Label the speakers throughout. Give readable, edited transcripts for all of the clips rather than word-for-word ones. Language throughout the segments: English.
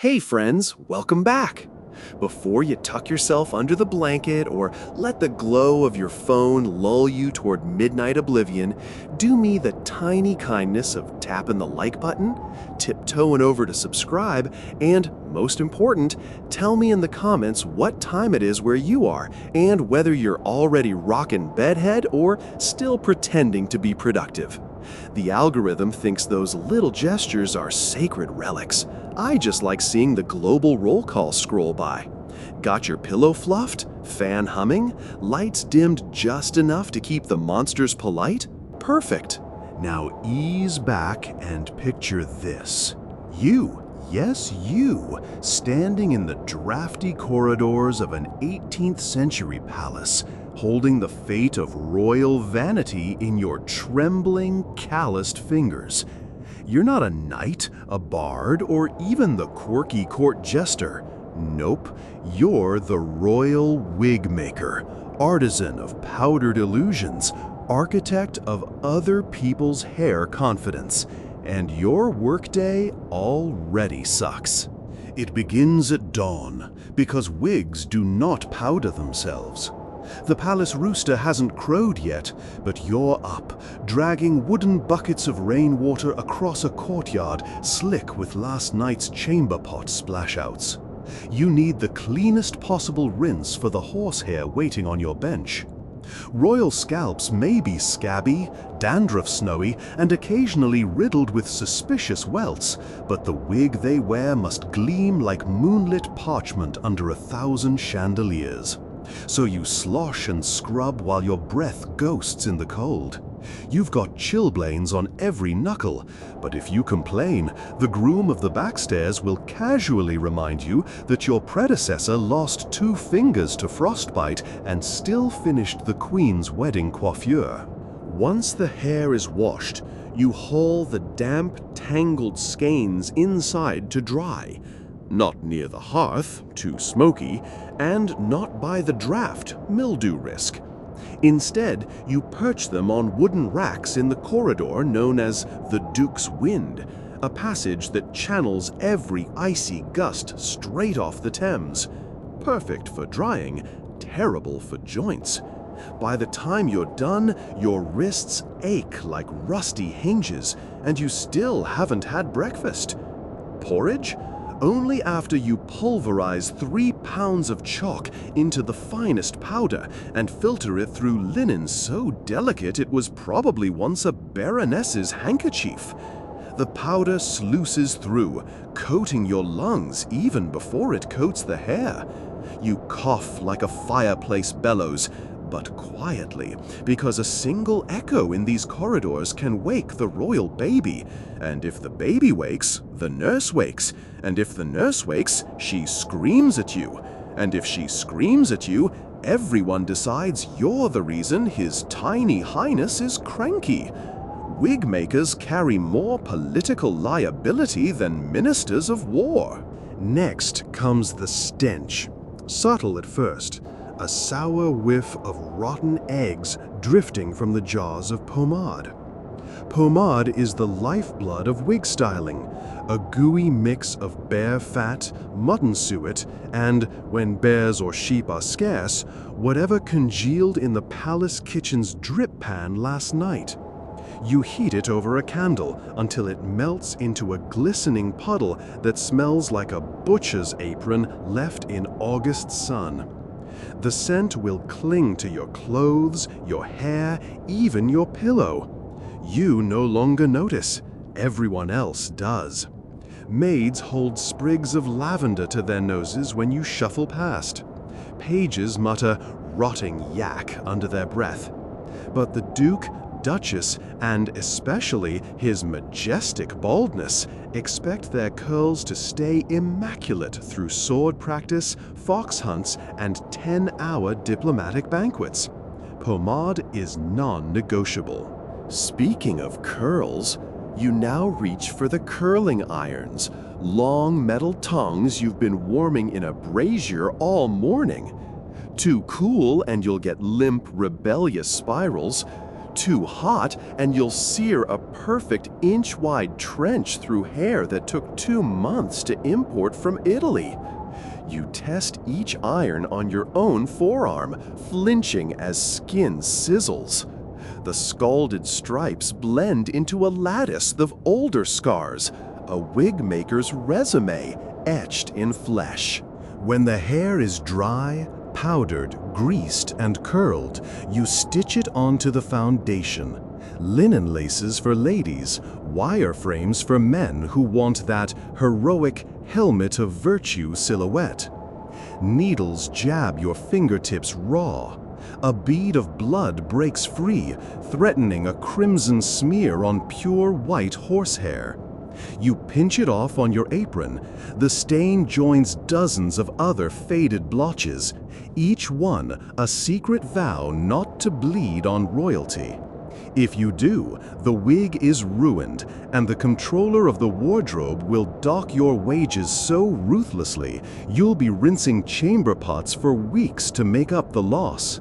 Speaker 1: Hey friends, welcome back. Before you tuck yourself under the blanket or let the glow of your phone lull you toward midnight oblivion, do me the tiny kindness of tapping the like button, tiptoeing over to subscribe, and most important, tell me in the comments what time it is where you are and whether you're already rocking bedhead or still pretending to be productive. The algorithm thinks those little gestures are sacred relics. I just like seeing the global roll call scroll by. Got your pillow fluffed? Fan humming? Lights dimmed just enough to keep the monsters polite? Perfect. Now ease back and picture this. You, yes you, standing in the drafty corridors of an 18th century palace, holding the fate of royal vanity in your trembling, calloused fingers. You're not a knight, a bard, or even the quirky court jester. Nope, you're the royal wig maker, artisan of powdered illusions, architect of other people's hair confidence. And your workday already sucks. It begins at dawn, because wigs do not powder themselves. The palace rooster hasn't crowed yet, but you're up, dragging wooden buckets of rainwater across a courtyard slick with last night's chamber pot splashouts. You need the cleanest possible rinse for the horsehair waiting on your bench. Royal scalps may be scabby, dandruff snowy, and occasionally riddled with suspicious welts, but the wig they wear must gleam like moonlit parchment under 1,000 chandeliers. So you slosh and scrub while your breath ghosts in the cold. You've got chilblains on every knuckle, but if you complain, the groom of the backstairs will casually remind you that your predecessor lost 2 fingers to frostbite and still finished the Queen's wedding coiffure. Once the hair is washed, you haul the damp, tangled skeins inside to dry. Not near the hearth, too smoky, and not by the draft, mildew risk. Instead, you perch them on wooden racks in the corridor known as the Duke's Wind, a passage that channels every icy gust straight off the Thames. Perfect for drying, terrible for joints. By the time you're done, your wrists ache like rusty hinges, and you still haven't had breakfast. Porridge? Only after you pulverize 3 pounds of chalk into the finest powder and filter it through linen so delicate it was probably once a baroness's handkerchief. The powder sluices through, coating your lungs even before it coats the hair. You cough like a fireplace bellows, but quietly, because a single echo in these corridors can wake the royal baby. And if the baby wakes, the nurse wakes. And if the nurse wakes, she screams at you. And if she screams at you, everyone decides you're the reason His Tiny Highness is cranky. Wig makers carry more political liability than ministers of war. Next comes the stench. Subtle at first. A sour whiff of rotten eggs drifting from the jars of pomade. Pomade is the lifeblood of wig styling, a gooey mix of bear fat, mutton suet, and, when bears or sheep are scarce, whatever congealed in the palace kitchen's drip pan last night. You heat it over a candle until it melts into a glistening puddle that smells like a butcher's apron left in August sun. The scent will cling to your clothes, your hair, even your pillow. You no longer notice. Everyone else does. Maids hold sprigs of lavender to their noses when you shuffle past. Pages mutter "rotting yak" under their breath. But the Duke, Duchess, and especially His Majestic Baldness expect their curls to stay immaculate through sword practice, fox hunts, and 10-hour diplomatic banquets. Pomade is non-negotiable. Speaking of curls, you now reach for the curling irons, long metal tongs you've been warming in a brazier all morning. Too cool and you'll get limp, rebellious spirals. Too hot, and you'll sear a perfect inch-wide trench through hair that took 2 months to import from Italy. You test each iron on your own forearm, flinching as skin sizzles. The scalded stripes blend into a lattice of older scars, a wig maker's resume etched in flesh. When the hair is dry, powdered, greased, and curled, you stitch it onto the foundation. Linen laces for ladies, wireframes for men who want that heroic helmet of virtue silhouette. Needles jab your fingertips raw. A bead of blood breaks free, threatening a crimson smear on pure white horsehair. You pinch it off on your apron. The stain joins dozens of other faded blotches, each one a secret vow not to bleed on royalty. If you do, the wig is ruined, and the controller of the wardrobe will dock your wages so ruthlessly you'll be rinsing chamber pots for weeks to make up the loss.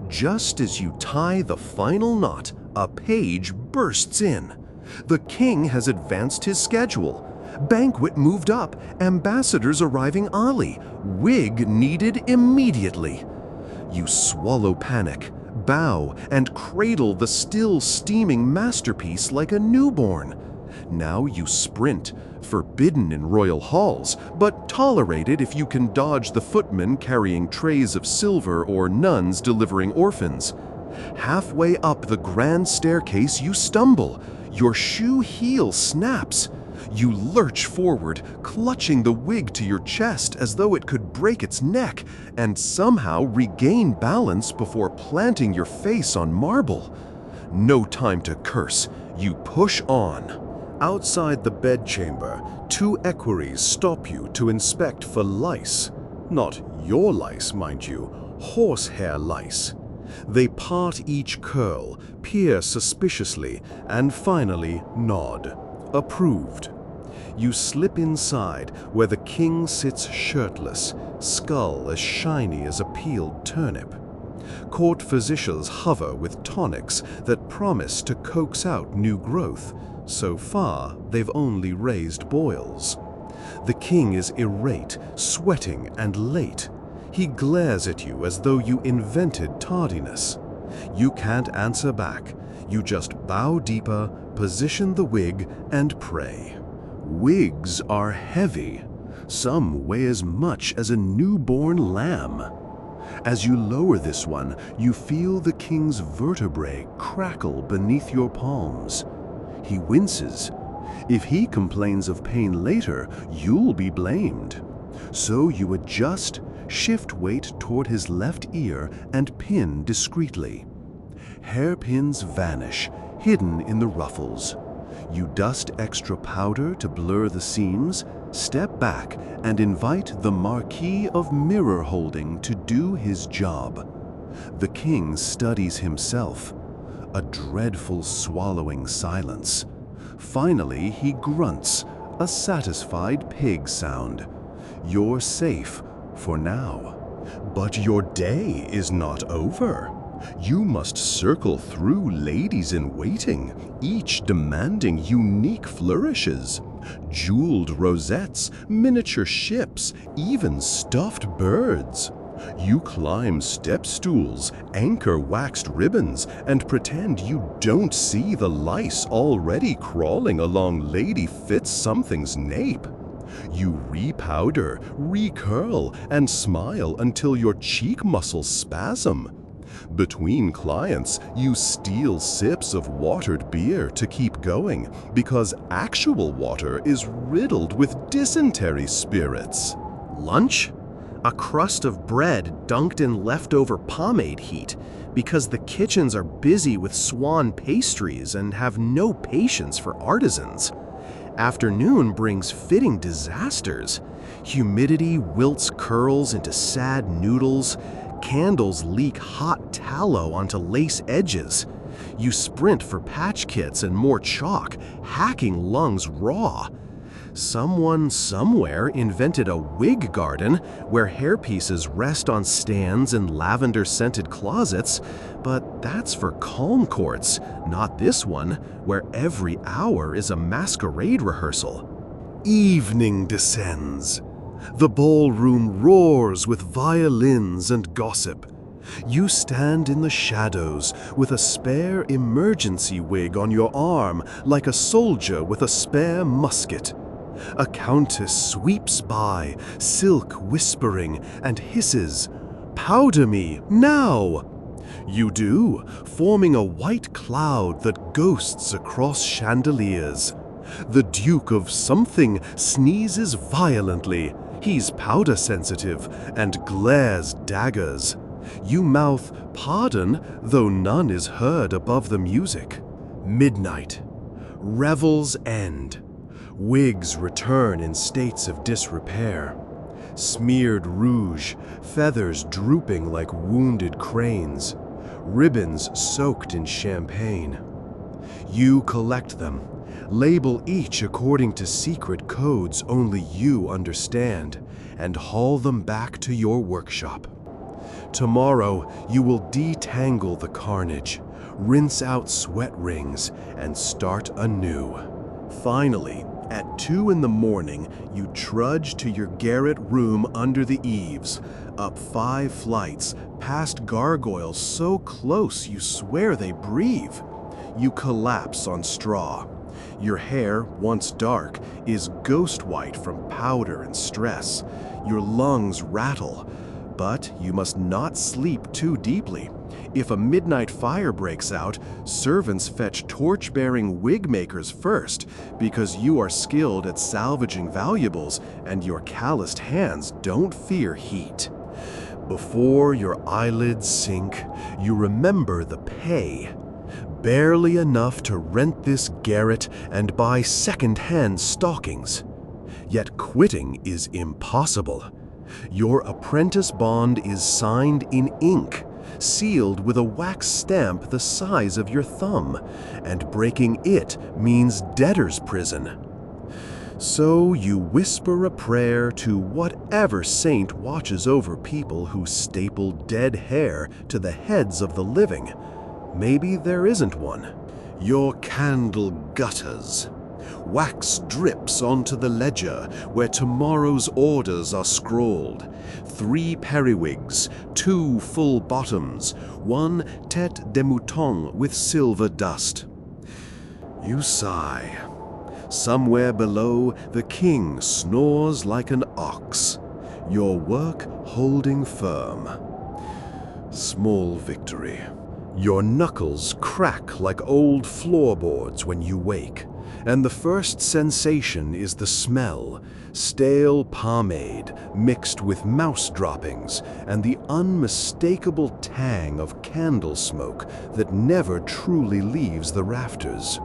Speaker 1: Just as you tie the final knot, a page bursts in. The king has advanced his schedule. Banquet moved up, ambassadors arriving early, wig needed immediately. You swallow panic, bow, and cradle the still steaming masterpiece like a newborn. Now you sprint, forbidden in royal halls, but tolerated if you can dodge the footmen carrying trays of silver or nuns delivering orphans. Halfway up the grand staircase you stumble. Your shoe heel snaps. You lurch forward, clutching the wig to your chest as though it could break its neck, and somehow regain balance before planting your face on marble. No time to curse. You push on. Outside the bedchamber, 2 equerries stop you to inspect for lice. Not your lice, mind you, horsehair lice. They part each curl, peer suspiciously, and finally nod. Approved. You slip inside, where the king sits shirtless, skull as shiny as a peeled turnip. Court physicians hover with tonics that promise to coax out new growth. So far, they've only raised boils. The king is irate, sweating, and late. He glares at you as though you invented tardiness. You can't answer back. You just bow deeper, position the wig, and pray. Wigs are heavy. Some weigh as much as a newborn lamb. As you lower this one, you feel the king's vertebrae crackle beneath your palms. He winces. If he complains of pain later, you'll be blamed. So you adjust, shift weight toward his left ear, and pin discreetly. Hairpins vanish, hidden in the ruffles. You dust extra powder to blur the seams, step back, and invite the Marquis of Mirror Holding to do his job. The king studies himself. A dreadful swallowing silence. Finally, he grunts, a satisfied pig sound. You're safe, for now. But your day is not over. You must circle through ladies in waiting, each demanding unique flourishes. Jeweled rosettes, miniature ships, even stuffed birds. You climb step stools, anchor waxed ribbons, and pretend you don't see the lice already crawling along Lady Fitz-something's nape. You repowder, recurl, and smile until your cheek muscles spasm. Between clients, you steal sips of watered beer to keep going because actual water is riddled with dysentery spirits. Lunch? A crust of bread dunked in leftover pomade heat because the kitchens are busy with swan pastries and have no patience for artisans. Afternoon brings fitting disasters. Humidity wilts curls into sad noodles. Candles leak hot tallow onto lace edges. You sprint for patch kits and more chalk, hacking lungs raw. Someone somewhere invented a wig garden where hairpieces rest on stands in lavender-scented closets, but That's for calm courts, not this one, where every hour is a masquerade rehearsal. Evening descends. The ballroom roars with violins and gossip. You stand in the shadows with a spare emergency wig on your arm, like a soldier with a spare musket. A countess sweeps by, silk whispering, and hisses, "Powder me, now!" You do, forming a white cloud that ghosts across chandeliers. The Duke of Something sneezes violently. He's powder sensitive and glares daggers. You mouth pardon, though none is heard above the music. Midnight. Revels end. Wigs return in states of disrepair. Smeared rouge, feathers drooping like wounded cranes, ribbons soaked in champagne. You collect them, label each according to secret codes only you understand, and haul them back to your workshop. Tomorrow, you will detangle the carnage, rinse out sweat rings, and start anew. Finally, at 2 in the morning, you trudge to your garret room under the eaves, up 5 flights, past gargoyles so close you swear they breathe. You collapse on straw. Your hair, once dark, is ghost white from powder and stress. Your lungs rattle. But you must not sleep too deeply. If a midnight fire breaks out, servants fetch torch-bearing wig makers first, because you are skilled at salvaging valuables and your calloused hands don't fear heat. Before your eyelids sink, you remember the pay. Barely enough to rent this garret and buy second-hand stockings. Yet quitting is impossible. Your apprentice bond is signed in ink, sealed with a wax stamp the size of your thumb, and breaking it means debtor's prison. So you whisper a prayer to whatever saint watches over people who staple dead hair to the heads of the living. Maybe there isn't one. Your candle gutters. Wax drips onto the ledger where tomorrow's orders are scrawled. 3 periwigs, 2 full bottoms, 1 tête de mouton with silver dust. You sigh. Somewhere below, the king snores like an ox. Your work holding firm. Small victory. Your knuckles crack like old floorboards when you wake, and the first sensation is the smell, stale pomade mixed with mouse droppings, and the unmistakable tang of candle smoke that never truly leaves the rafters.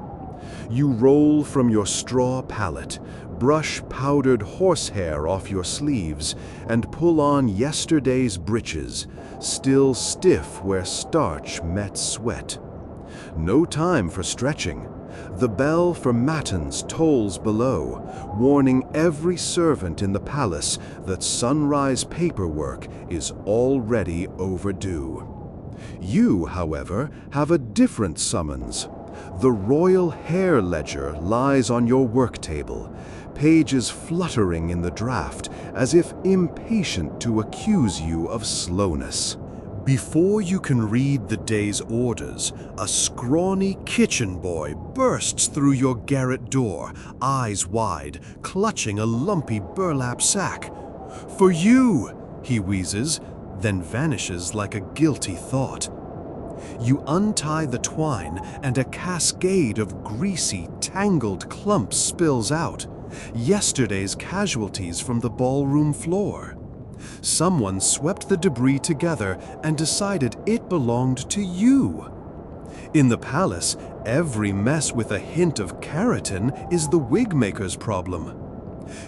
Speaker 1: You roll from your straw pallet, brush powdered horsehair off your sleeves, and pull on yesterday's breeches, still stiff where starch met sweat. No time for stretching. The bell for matins tolls below, warning every servant in the palace that sunrise paperwork is already overdue. You, however, have a different summons. The royal hair ledger lies on your work table, pages fluttering in the draft as if impatient to accuse you of slowness. Before you can read the day's orders, a scrawny kitchen boy bursts through your garret door, eyes wide, clutching a lumpy burlap sack. "For you," he wheezes, then vanishes like a guilty thought. You untie the twine, and a cascade of greasy, tangled clumps spills out. Yesterday's casualties from the ballroom floor. Someone swept the debris together and decided it belonged to you. In the palace, every mess with a hint of keratin is the wig maker's problem.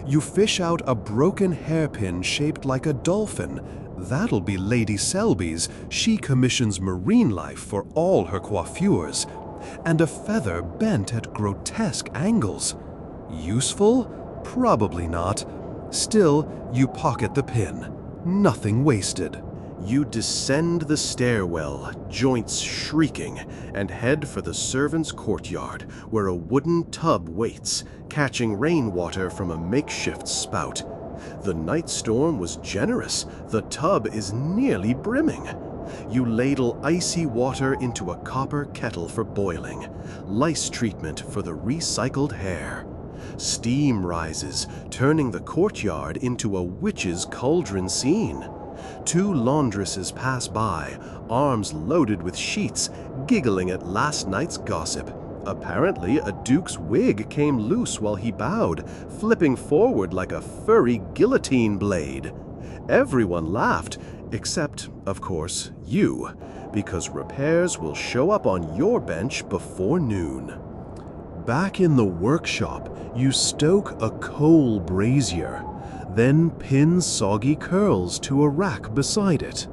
Speaker 1: You fish out a broken hairpin shaped like a dolphin. That'll be Lady Selby's. She commissions marine life for all her coiffures. And a feather bent at grotesque angles. Useful? Probably not. Still, you pocket the pin. Nothing wasted. You descend the stairwell, joints shrieking, and head for the servants' courtyard, where a wooden tub waits, catching rainwater from a makeshift spout. The night storm was generous. The tub is nearly brimming. You ladle icy water into a copper kettle for boiling, lice treatment for the recycled hair. Steam rises, turning the courtyard into a witch's cauldron scene. 2 laundresses pass by, arms loaded with sheets, giggling at last night's gossip. Apparently, a duke's wig came loose while he bowed, flipping forward like a furry guillotine blade. Everyone laughed, except, of course, you, because repairs will show up on your bench before noon. Back in the workshop, you stoke a coal brazier, then pin soggy curls to a rack beside it.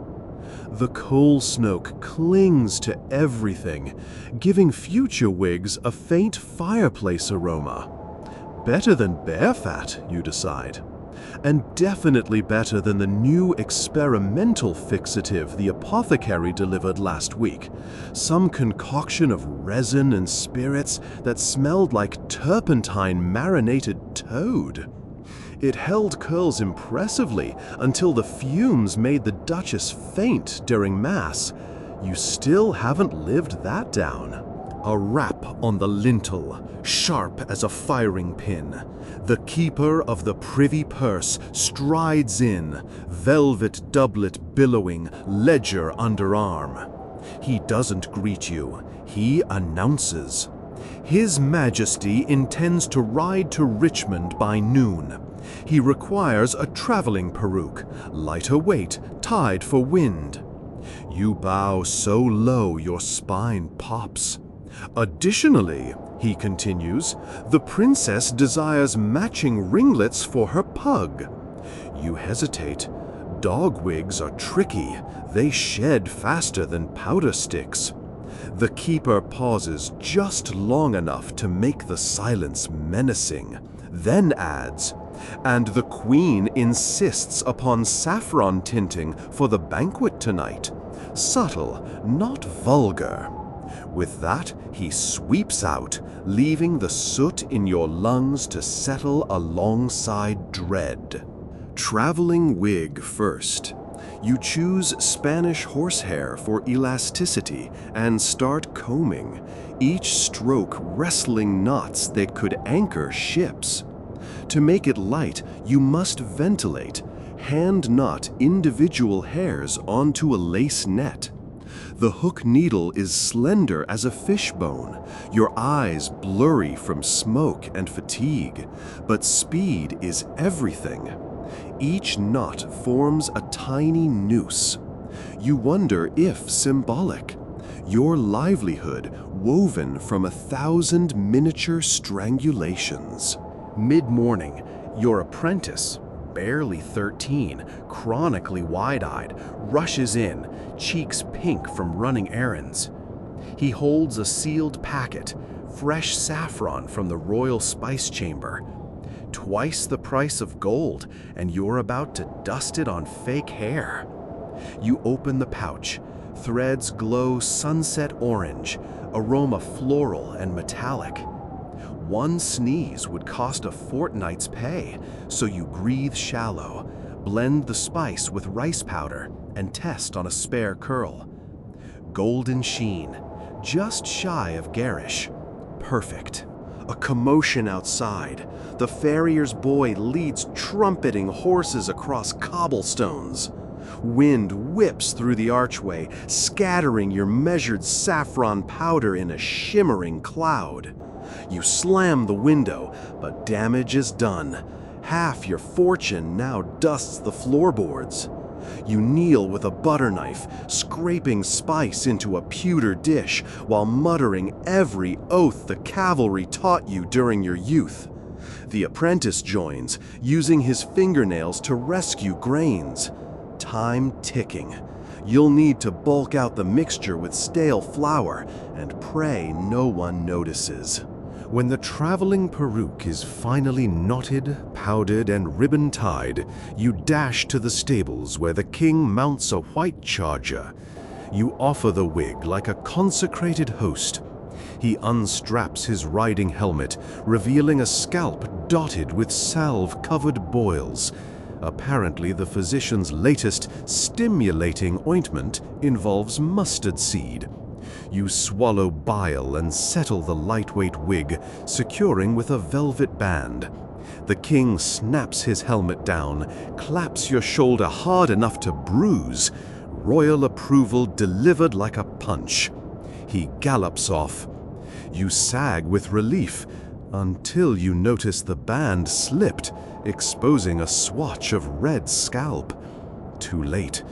Speaker 1: The coal smoke clings to everything, giving future wigs a faint fireplace aroma. Better than bear fat, you decide. And definitely better than the new experimental fixative the apothecary delivered last week. Some concoction of resin and spirits that smelled like turpentine-marinated toad. It held curls impressively until the fumes made the Duchess faint during Mass. You still haven't lived that down. A rap on the lintel, sharp as a firing pin. The keeper of the privy purse strides in, velvet doublet billowing, ledger under arm. He doesn't greet you, he announces. His Majesty intends to ride to Richmond by noon. He requires a traveling peruke, lighter weight, tied for wind. You bow so low your spine pops. Additionally, he continues, the princess desires matching ringlets for her pug. You hesitate. Dog wigs are tricky. They shed faster than powder sticks. The keeper pauses just long enough to make the silence menacing, then adds, and the queen insists upon saffron tinting for the banquet tonight. Subtle, not vulgar. With that, he sweeps out, leaving the soot in your lungs to settle alongside dread. Traveling wig first. You choose Spanish horsehair for elasticity and start combing, each stroke wrestling knots that could anchor ships. To make it light, you must ventilate, hand knot individual hairs onto a lace net. The hook needle is slender as a fishbone, your eyes blurry from smoke and fatigue, but speed is everything. Each knot forms a tiny noose. You wonder if symbolic. Your livelihood woven from 1,000 miniature strangulations. Mid-morning, your apprentice, barely 13, chronically wide-eyed, rushes in, cheeks pink from running errands. He holds a sealed packet, fresh saffron from the royal spice chamber. Twice the price of gold, and you're about to dust it on fake hair. You open the pouch. Threads glow sunset orange, aroma floral and metallic. One sneeze would cost a fortnight's pay, so you breathe shallow, blend the spice with rice powder, and test on a spare curl. Golden sheen, just shy of garish. Perfect. A commotion outside. The farrier's boy leads trumpeting horses across cobblestones. Wind whips through the archway, scattering your measured saffron powder in a shimmering cloud. You slam the window, but damage is done. Half your fortune now dusts the floorboards. You kneel with a butter knife, scraping spice into a pewter dish while muttering every oath the cavalry taught you during your youth. The apprentice joins, using his fingernails to rescue grains. Time ticking. You'll need to bulk out the mixture with stale flour and pray no one notices.
Speaker 2: When the traveling peruke is finally knotted, powdered, and ribbon-tied, you dash to the stables where the king mounts a white charger. You offer the wig like a consecrated host. He unstraps his riding helmet, revealing a scalp dotted with salve-covered boils. Apparently, the physician's latest stimulating ointment involves mustard seed. You swallow bile and settle the lightweight wig, securing with a velvet band. The king snaps his helmet down, claps your shoulder hard enough to bruise. Royal approval delivered like a punch. He gallops off. You sag with relief until you notice the band slipped, exposing a swatch of red scalp. Too late.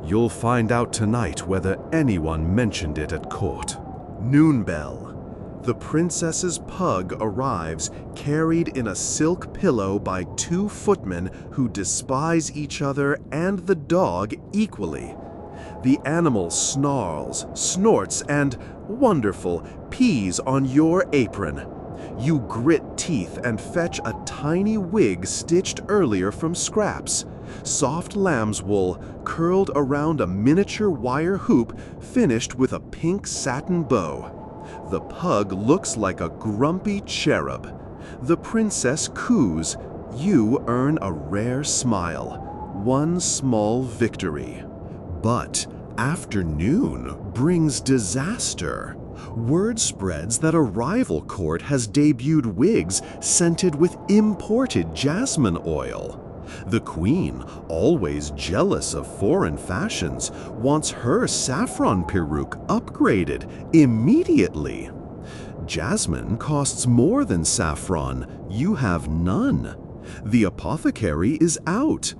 Speaker 2: You'll find out tonight whether anyone mentioned it at court.
Speaker 1: Noon bell. The princess's pug arrives, carried in a silk pillow by 2 footmen who despise each other and the dog equally. The animal snarls, snorts, and, wonderful, pees on your apron. You grit teeth and fetch a tiny wig stitched earlier from scraps. Soft lamb's wool curled around a miniature wire hoop finished with a pink satin bow. The pug looks like a grumpy cherub. The princess coos. You earn a rare smile. One small victory. But afternoon brings disaster. Word spreads that a rival court has debuted wigs scented with imported jasmine oil. The queen, always jealous of foreign fashions, wants her saffron peruke upgraded immediately. Jasmine costs more than saffron. You have none. The apothecary is out.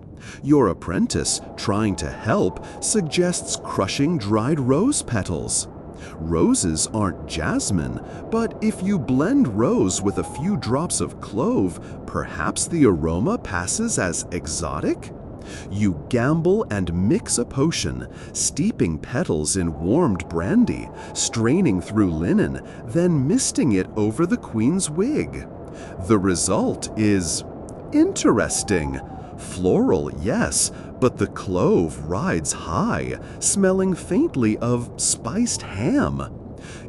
Speaker 1: Your apprentice, trying to help, suggests crushing dried rose petals. Roses aren't jasmine, but if you blend rose with a few drops of clove, perhaps the aroma passes as exotic? You gamble and mix a potion, steeping petals in warmed brandy, straining through linen, then misting it over the queen's wig. The result is interesting. Floral, yes, but the clove rides high, smelling faintly of spiced ham.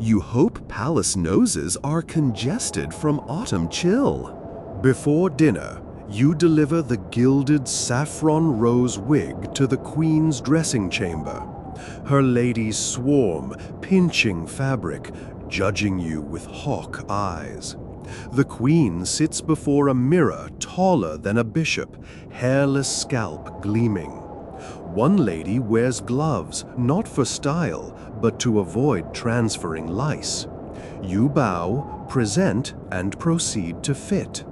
Speaker 1: You hope palace noses are congested from autumn chill. Before dinner, you deliver the gilded saffron rose wig to the queen's dressing chamber. Her ladies swarm, pinching fabric, judging you with hawk eyes. The queen sits before a mirror taller than a bishop, hairless scalp gleaming. One lady wears gloves, not for style, but to avoid transferring lice. You bow, present, and proceed to fit.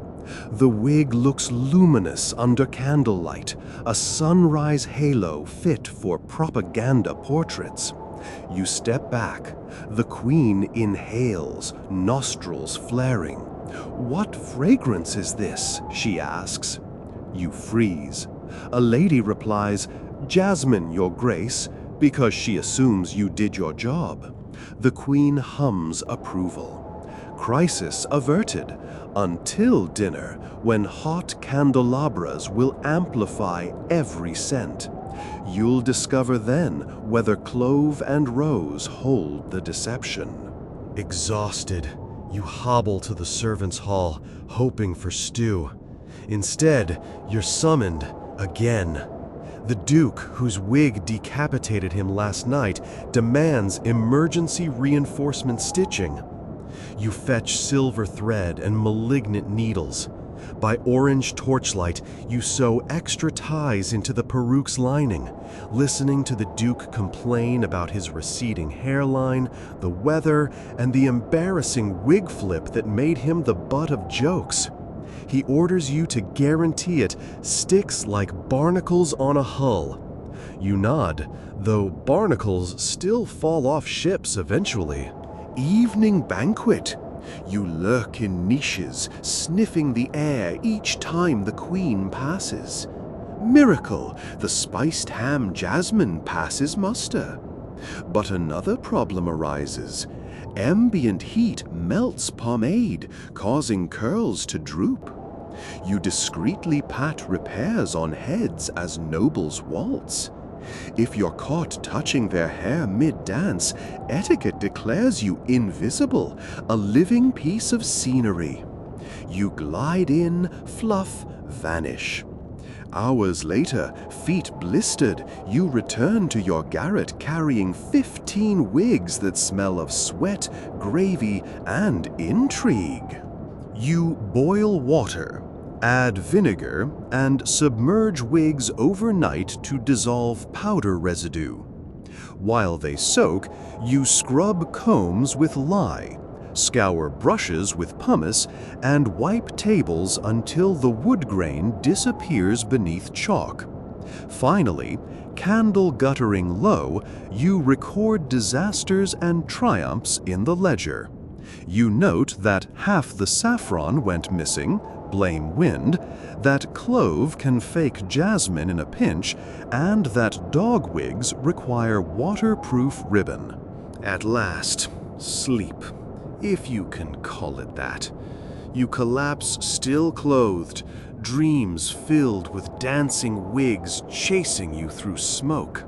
Speaker 1: The wig looks luminous under candlelight, a sunrise halo fit for propaganda portraits. You step back. The queen inhales, nostrils flaring. "What fragrance is this?" she asks. You freeze. A lady replies, "Jasmine, your grace," because she assumes you did your job. The queen hums approval. Crisis averted until dinner, when hot candelabras will amplify every scent. You'll discover then whether clove and rose hold the deception. Exhausted, you hobble to the servants' hall, hoping for stew. Instead, you're summoned again. The duke, whose wig decapitated him last night, demands emergency reinforcement stitching. You fetch silver thread and malignant needles. By orange torchlight, you sew extra ties into the peruke's lining, listening to the Duke complain about his receding hairline, the weather, and the embarrassing wig flip that made him the butt of jokes. He orders you to guarantee it sticks like barnacles on a hull. You nod, though barnacles still fall off ships eventually. Evening banquet. You lurk in niches, sniffing the air each time the queen passes. Miracle, the spiced ham jasmine passes muster. But another problem arises. Ambient heat melts pomade, causing curls to droop. You discreetly pat repairs on heads as nobles waltz. If you're caught touching their hair mid-dance, etiquette declares you invisible, a living piece of scenery. You glide in, fluff, vanish. Hours later, feet blistered, you return to your garret carrying 15 wigs that smell of sweat, gravy, and intrigue. You boil water, add vinegar, and submerge wigs overnight to dissolve powder residue. While they soak, you scrub combs with lye, scour brushes with pumice, and wipe tables until the wood grain disappears beneath chalk. Finally, candle guttering low, you record disasters and triumphs in the ledger. You note that half the saffron went missing, blame wind, that clove can fake jasmine in a pinch, and that dog wigs require waterproof ribbon. At last, sleep, if you can call it that. You collapse still clothed, dreams filled with dancing wigs chasing you through smoke.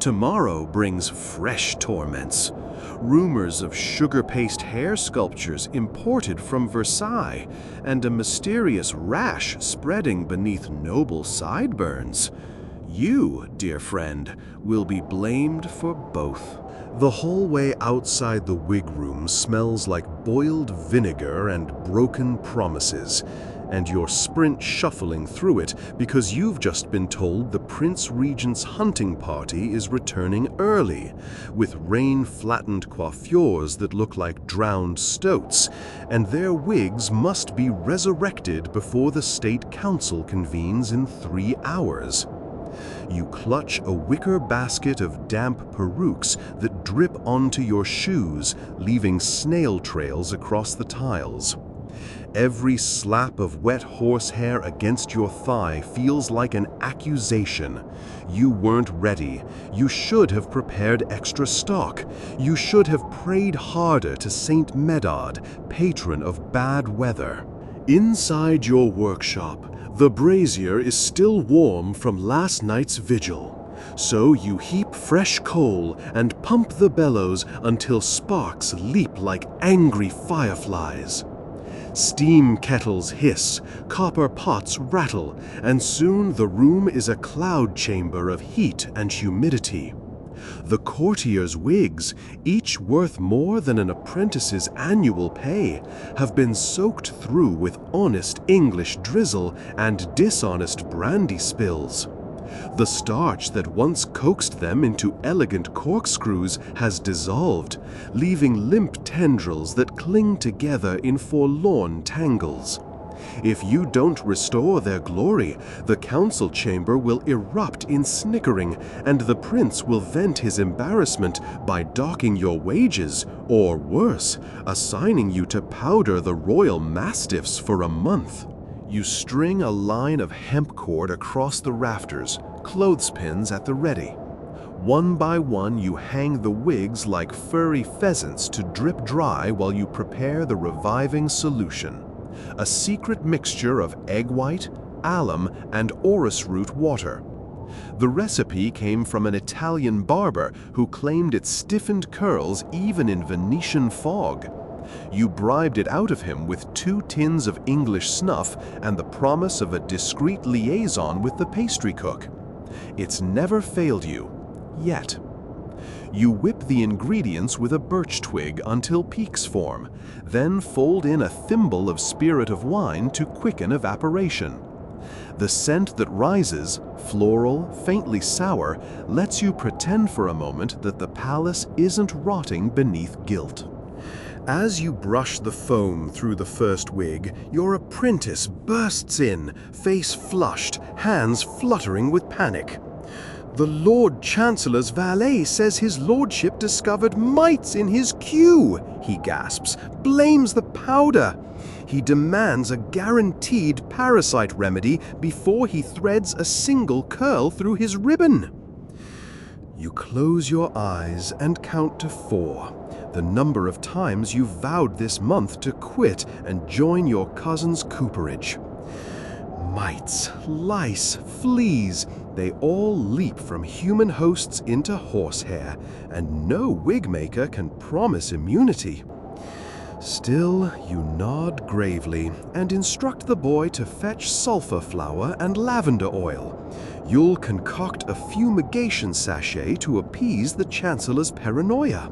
Speaker 1: Tomorrow brings fresh torments. Rumors of sugar paste hair sculptures imported from Versailles, and a mysterious rash spreading beneath noble sideburns. You, dear friend, will be blamed for both. The hallway outside the wig room smells like boiled vinegar and broken promises, and you're sprint shuffling through it because you've just been told the Prince Regent's hunting party is returning early, with rain-flattened coiffures that look like drowned stoats, and their wigs must be resurrected before the State Council convenes in 3 hours. You clutch a wicker basket of damp perukes that drip onto your shoes, leaving snail trails across the tiles. Every slap of wet horsehair against your thigh feels like an accusation. You weren't ready. You should have prepared extra stock. You should have prayed harder to Saint Medard, patron of bad weather. Inside your workshop, the brazier is still warm from last night's vigil. So you heap fresh coal and pump the bellows until sparks leap like angry fireflies. Steam kettles hiss, copper pots rattle, and soon the room is a cloud chamber of heat and humidity. The courtiers' wigs, each worth more than an apprentice's annual pay, have been soaked through with honest English drizzle and dishonest brandy spills. The starch that once coaxed them into elegant corkscrews has dissolved, leaving limp tendrils that cling together in forlorn tangles. If you don't restore their glory, the council chamber will erupt in snickering, and the prince will vent his embarrassment by docking your wages, or worse, assigning you to powder the royal mastiffs for a month. You string a line of hemp cord across the rafters, clothespins at the ready. One by one, you hang the wigs like furry pheasants to drip dry while you prepare the reviving solution. A secret mixture of egg white, alum, and orris root water. The recipe came from an Italian barber who claimed it stiffened curls even in Venetian fog. You bribed it out of him with 2 tins of English snuff and the promise of a discreet liaison with the pastry cook. It's never failed you, yet. You whip the ingredients with a birch twig until peaks form, then fold in a thimble of spirit of wine to quicken evaporation. The scent that rises, floral, faintly sour, lets you pretend for a moment that the palace isn't rotting beneath guilt. As you brush the foam through the first wig, your apprentice bursts in, face flushed, hands fluttering with panic. "The Lord Chancellor's valet says his lordship discovered mites in his queue," he gasps, blames the powder. He demands a guaranteed parasite remedy before he threads a single curl through his ribbon. You close your eyes and count to 4.
Speaker 2: The number of times you've vowed this month to quit and join your cousin's cooperage. Mites, lice, fleas, they all leap from human hosts into horsehair, and no wig maker can promise immunity. Still, you nod gravely and instruct the boy to fetch sulfur flour and lavender oil. You'll concoct a fumigation sachet to appease the Chancellor's paranoia.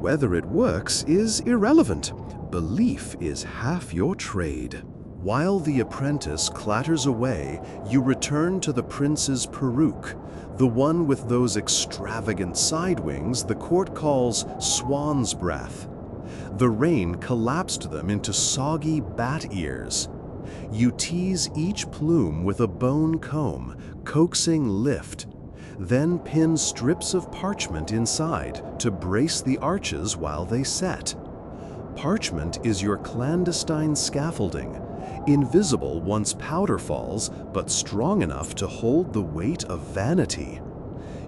Speaker 2: Whether it works is irrelevant. Belief is half your trade. While the apprentice clatters away, you return to the prince's peruke, the one with those extravagant side wings the court calls swan's breath. The rain collapsed them into soggy bat ears. You tease each plume with a bone comb, coaxing lift, then pin strips of parchment inside to brace the arches while they set. Parchment is your clandestine scaffolding, invisible once powder falls, but strong enough to hold the weight of vanity.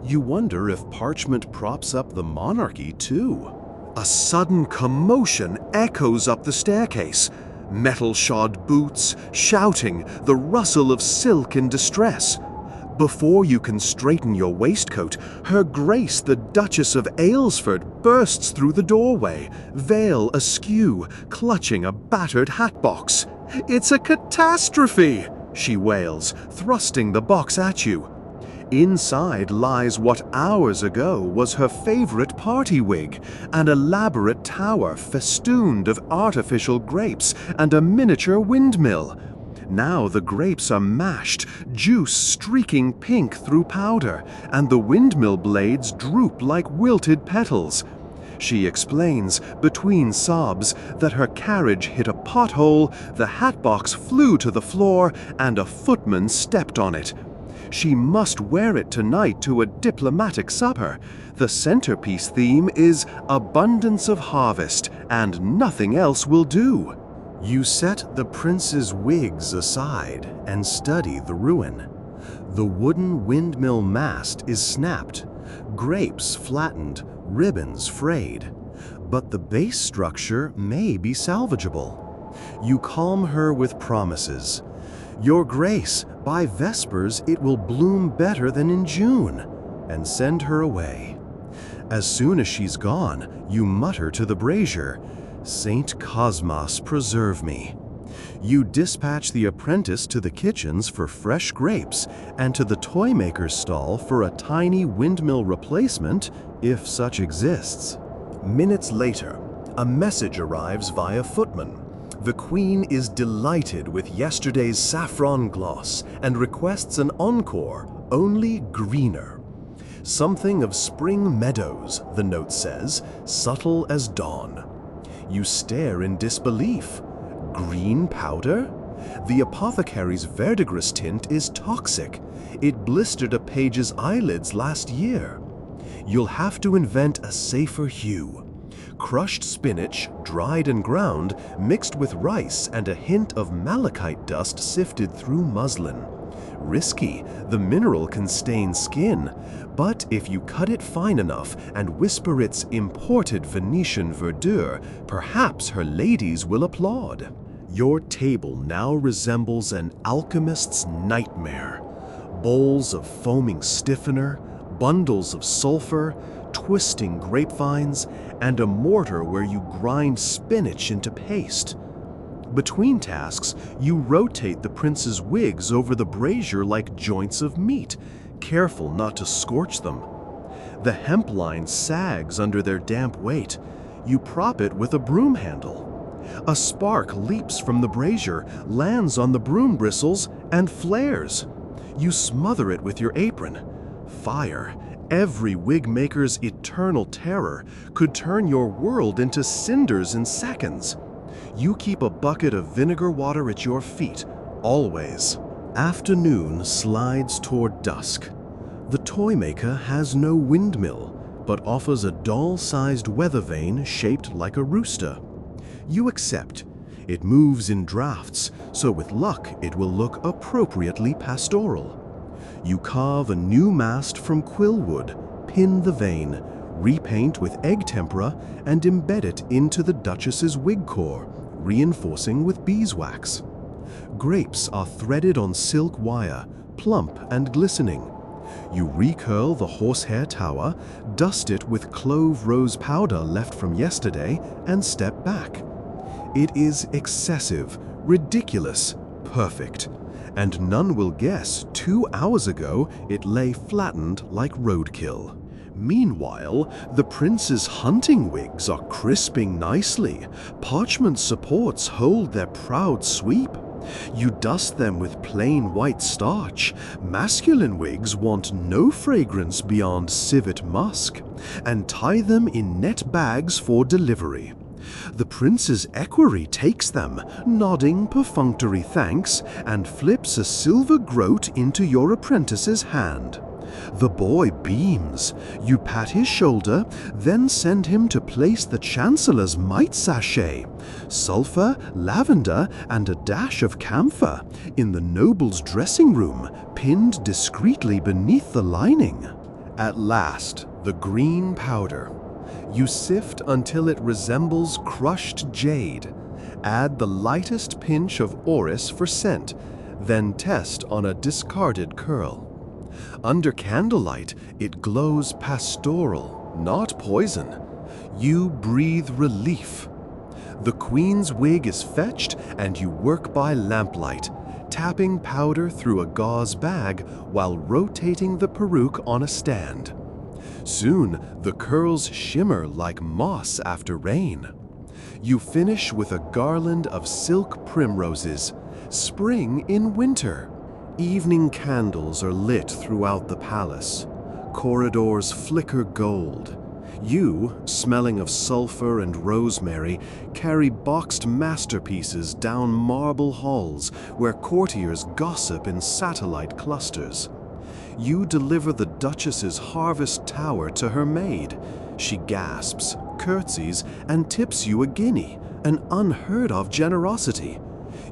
Speaker 2: You wonder if parchment props up the monarchy too. A sudden commotion echoes up the staircase. Metal-shod boots, shouting, the rustle of silk in distress. Before you can straighten your waistcoat, Her Grace the Duchess of Aylesford bursts through the doorway, veil askew, clutching a battered hatbox. "It's a catastrophe!" she wails, thrusting the box at you. Inside lies what hours ago was her favorite party wig, an elaborate tower festooned of artificial grapes and a miniature windmill. Now the grapes are mashed, juice streaking pink through powder, and the windmill blades droop like wilted petals. She explains, between sobs, that her carriage hit a pothole, the hatbox flew to the floor, and a footman stepped on it. She must wear it tonight to a diplomatic supper. The centerpiece theme is abundance of harvest, and nothing else will do. You set the prince's wigs aside and study the ruin. The wooden windmill mast is snapped, grapes flattened, ribbons frayed. But the base structure may be salvageable. You calm her with promises. "Your Grace, by Vespers it will bloom better than in June," and send her away. As soon as she's gone, you mutter to the brazier, "Saint Cosmas preserve me." You dispatch the apprentice to the kitchens for fresh grapes and to the toy maker's stall for a tiny windmill replacement, if such exists. Minutes later, a message arrives via footman. The Queen is delighted with yesterday's saffron gloss and requests an encore, only greener. Something of spring meadows, the note says, subtle as dawn. You stare in disbelief. Green powder? The apothecary's verdigris tint is toxic. It blistered a page's eyelids last year. You'll have to invent a safer hue. Crushed spinach, dried and ground, mixed with rice and a hint of malachite dust sifted through muslin. Risky, the mineral can stain skin, but if you cut it fine enough and whisper its imported Venetian verdure, perhaps her ladies will applaud. Your table now resembles an alchemist's nightmare. Bowls of foaming stiffener, bundles of sulfur, twisting grapevines, and a mortar where you grind spinach into paste. Between tasks, you rotate the prince's wigs over the brazier like joints of meat, careful not to scorch them. The hemp line sags under their damp weight. You prop it with a broom handle. A spark leaps from the brazier, lands on the broom bristles, and flares. You smother it with your apron. Fire, every wig maker's eternal terror, could turn your world into cinders in seconds. You keep a bucket of vinegar water at your feet, always. Afternoon slides toward dusk. The toy maker has no windmill, but offers a doll-sized weather vane shaped like a rooster. You accept. It moves in drafts, so with luck it will look appropriately pastoral. You carve a new mast from quill wood, pin the vane, repaint with egg tempera, and embed it into the Duchess's wig core, reinforcing with beeswax. Grapes are threaded on silk wire, plump and glistening. You recurl the horsehair tower, dust it with clove rose powder left from yesterday, and step back. It is excessive, ridiculous, perfect, and none will guess 2 hours ago it lay flattened like roadkill. Meanwhile, the prince's hunting wigs are crisping nicely. Parchment supports hold their proud sweep. You dust them with plain white starch. Masculine wigs want no fragrance beyond civet musk, and tie them in net bags for delivery. The prince's equerry takes them, nodding perfunctory thanks, and flips a silver groat into your apprentice's hand. The boy beams. You pat his shoulder, then send him to place the chancellor's mite sachet, sulphur, lavender, and a dash of camphor, in the noble's dressing room, pinned discreetly beneath the lining. At last, the green powder. You sift until it resembles crushed jade. Add the lightest pinch of orris for scent, then test on a discarded curl. Under candlelight, it glows pastoral, not poison. You breathe relief. The queen's wig is fetched, and you work by lamplight, tapping powder through a gauze bag while rotating the peruke on a stand. Soon, the curls shimmer like moss after rain. You finish with a garland of silk primroses, spring in winter. Evening candles are lit throughout the palace. Corridors flicker gold. You, smelling of sulphur and rosemary, carry boxed masterpieces down marble halls where courtiers gossip in satellite clusters. You deliver the Duchess's harvest tower to her maid. She gasps, curtsies, and tips you a guinea, an unheard of generosity.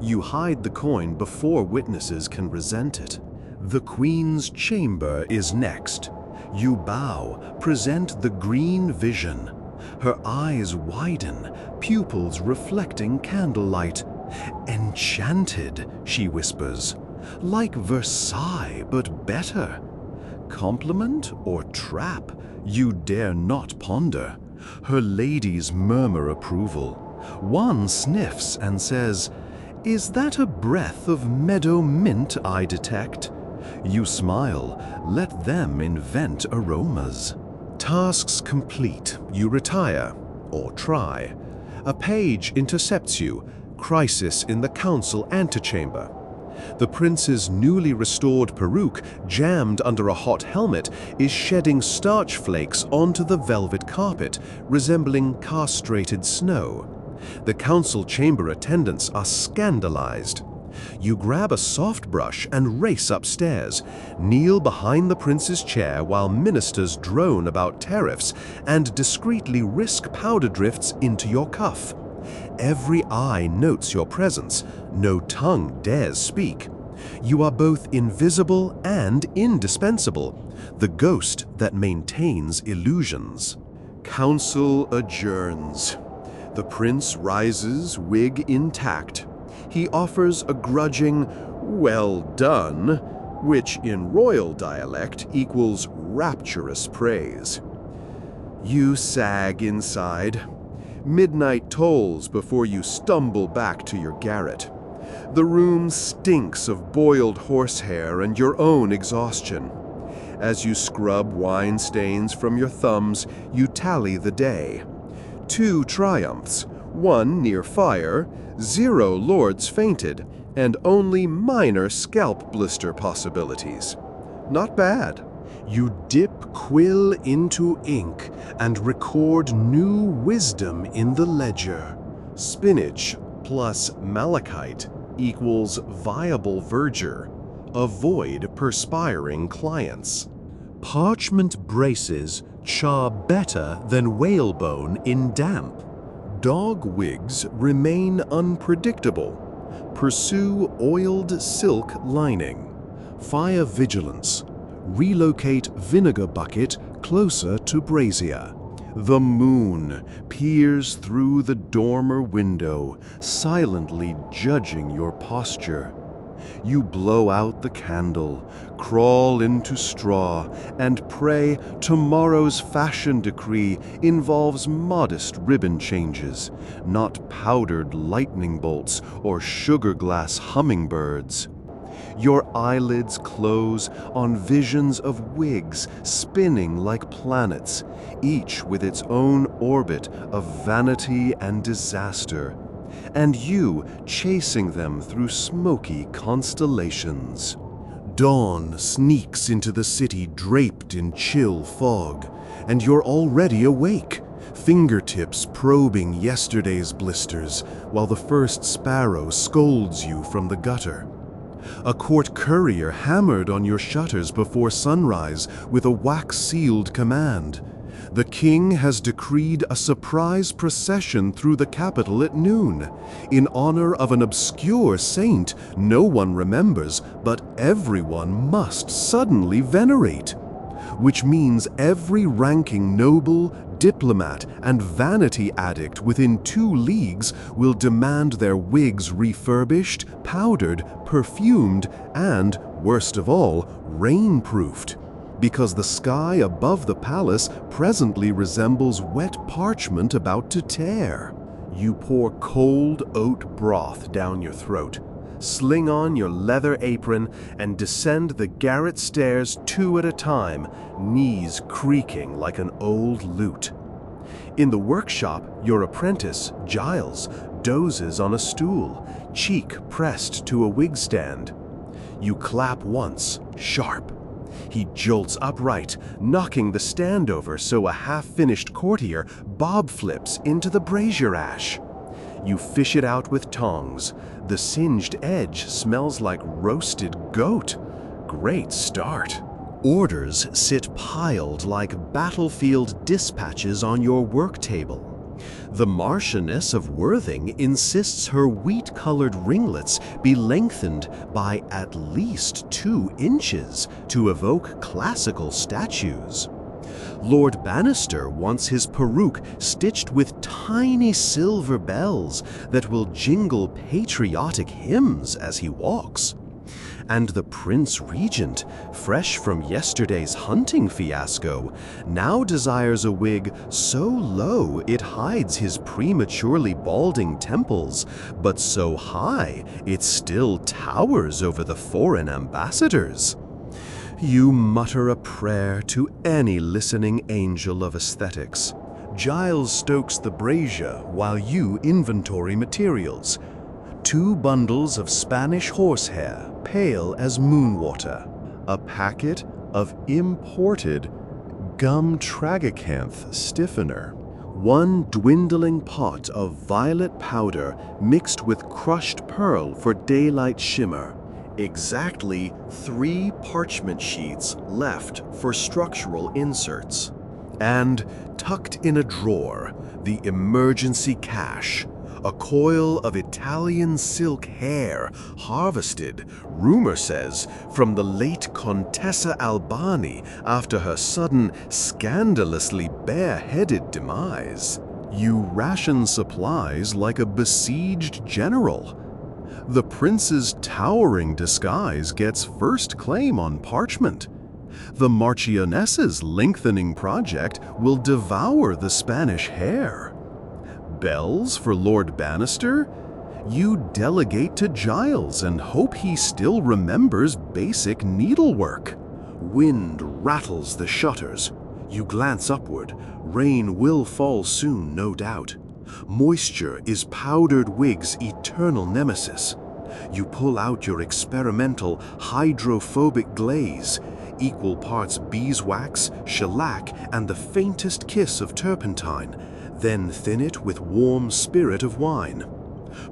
Speaker 2: You hide the coin before witnesses can resent it. The Queen's chamber is next. You bow, present the green vision. Her eyes widen, pupils reflecting candlelight. Enchanted, she whispers. Like Versailles, but better. Compliment or trap, you dare not ponder. Her ladies murmur approval. One sniffs and says, "Is that a breath of meadow mint I detect?" You smile, let them invent aromas. Tasks complete, you retire, or try. A page intercepts you, crisis in the council antechamber. The prince's newly restored peruke, jammed under a hot helmet, is shedding starch flakes onto the velvet carpet, resembling castrated snow. The council chamber attendants are scandalized. You grab a soft brush and race upstairs, kneel behind the prince's chair while ministers drone about tariffs and discreetly risk powder drifts into your cuff. Every eye notes your presence, no tongue dares speak. You are both invisible and indispensable, the ghost that maintains illusions. Council adjourns. The prince rises, wig intact. He offers a grudging, "Well done," which in royal dialect equals rapturous praise. You sag inside. Midnight tolls before you stumble back to your garret. The room stinks of boiled horsehair and your own exhaustion. As you scrub wine stains from your thumbs, you tally the day. 2 triumphs, 1 near fire, 0 lords fainted, and only minor scalp blister possibilities. Not bad. You dip quill into ink and record new wisdom in the ledger. Spinach plus malachite equals viable verdure. Avoid perspiring clients. Parchment braces char better than whalebone in damp. Dog wigs remain unpredictable. Pursue oiled silk lining. Fire vigilance. Relocate vinegar bucket closer to brazier. The moon peers through the dormer window, silently judging your posture. You blow out the candle, crawl into straw, and pray tomorrow's fashion decree involves modest ribbon changes, not powdered lightning bolts or sugar glass hummingbirds. Your eyelids close on visions of wigs spinning like planets, each with its own orbit of vanity and disaster, and you chasing them through smoky constellations. Dawn sneaks into the city draped in chill fog, and you're already awake, fingertips probing yesterday's blisters while the first sparrow scolds you from the gutter. A court courier hammered on your shutters before sunrise with a wax-sealed command. The king has decreed a surprise procession through the capital at noon, in honor of an obscure saint no one remembers, but everyone must suddenly venerate. Which means every ranking noble, diplomat, and vanity addict within 2 leagues will demand their wigs refurbished, powdered, perfumed, and, worst of all, rainproofed. Because the sky above the palace presently resembles wet parchment about to tear. You pour cold oat broth down your throat, sling on your leather apron, and descend the garret stairs 2 at a time, knees creaking like an old lute. In the workshop, your apprentice, Giles, dozes on a stool, cheek pressed to a wig stand. You clap once, sharp. He jolts upright, knocking the stand over so a half-finished courtier bob flips into the brazier ash. You fish it out with tongs. The singed edge smells like roasted goat. Great start. Orders sit piled like battlefield dispatches on your work table. The Marchioness of Worthing insists her wheat-colored ringlets be lengthened by at least 2 inches to evoke classical statues. Lord Bannister wants his peruke stitched with tiny silver bells that will jingle patriotic hymns as he walks. And the Prince Regent, fresh from yesterday's hunting fiasco, now desires a wig so low it hides his prematurely balding temples, but so high it still towers over the foreign ambassadors. You mutter a prayer to any listening angel of aesthetics. Giles stokes the brazier while you inventory materials. 2 bundles of Spanish horsehair, pale as moon water. A packet of imported gum tragacanth stiffener. 1 dwindling pot of violet powder mixed with crushed pearl for daylight shimmer. Exactly 3 parchment sheets left for structural inserts. And tucked in a drawer, the emergency cash. A coil of Italian silk hair harvested, rumor says, from the late Contessa Albani after her sudden, scandalously bare-headed demise. You ration supplies like a besieged general. The prince's towering disguise gets first claim on parchment. The Marchioness's lengthening project will devour the Spanish hair. Bells for Lord Bannister? You delegate to Giles and hope he still remembers basic needlework. Wind rattles the shutters. You glance upward. Rain will fall soon, no doubt. Moisture is powdered wig's eternal nemesis. You pull out your experimental hydrophobic glaze, equal parts beeswax, shellac, and the faintest kiss of turpentine, then thin it with warm spirit of wine.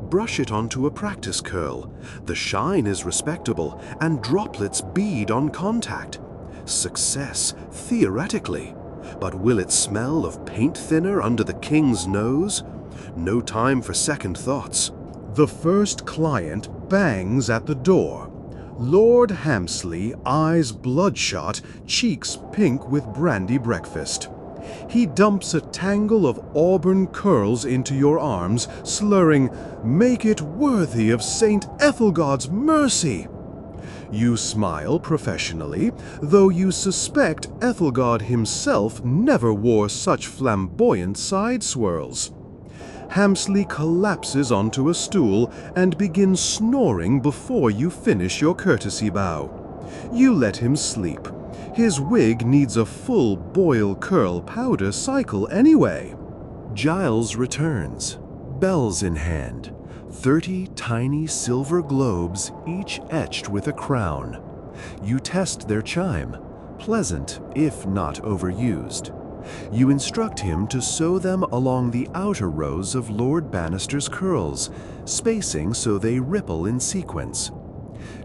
Speaker 2: Brush it onto a practice curl. The shine is respectable, and droplets bead on contact. Success, theoretically. But will it smell of paint thinner under the king's nose? No time for second thoughts. The first client bangs at the door. Lord Hampsley, eyes bloodshot, cheeks pink with brandy breakfast. He dumps a tangle of auburn curls into your arms, slurring, "Make it worthy of St. Ethelgod's mercy." You smile professionally, though you suspect Ethelgod himself never wore such flamboyant side swirls. Hampsley collapses onto a stool and begins snoring before you finish your courtesy bow. You let him sleep. His wig needs a full boil curl powder cycle anyway.
Speaker 1: Giles returns, bells in hand, 30 tiny silver globes, each etched with a crown. You test their chime, pleasant if not overused. You instruct him to sew them along the outer rows of Lord Bannister's curls, spacing so they ripple in sequence.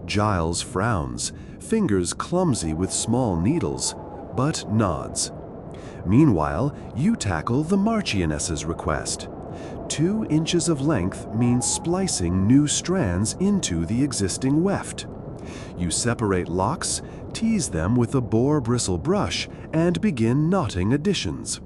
Speaker 1: Giles frowns, fingers clumsy with small needles, but nods. Meanwhile, you tackle the Marchioness's request. 2 inches of length means splicing new strands into the existing weft. You separate locks, tease them with a boar bristle brush, and begin knotting additions.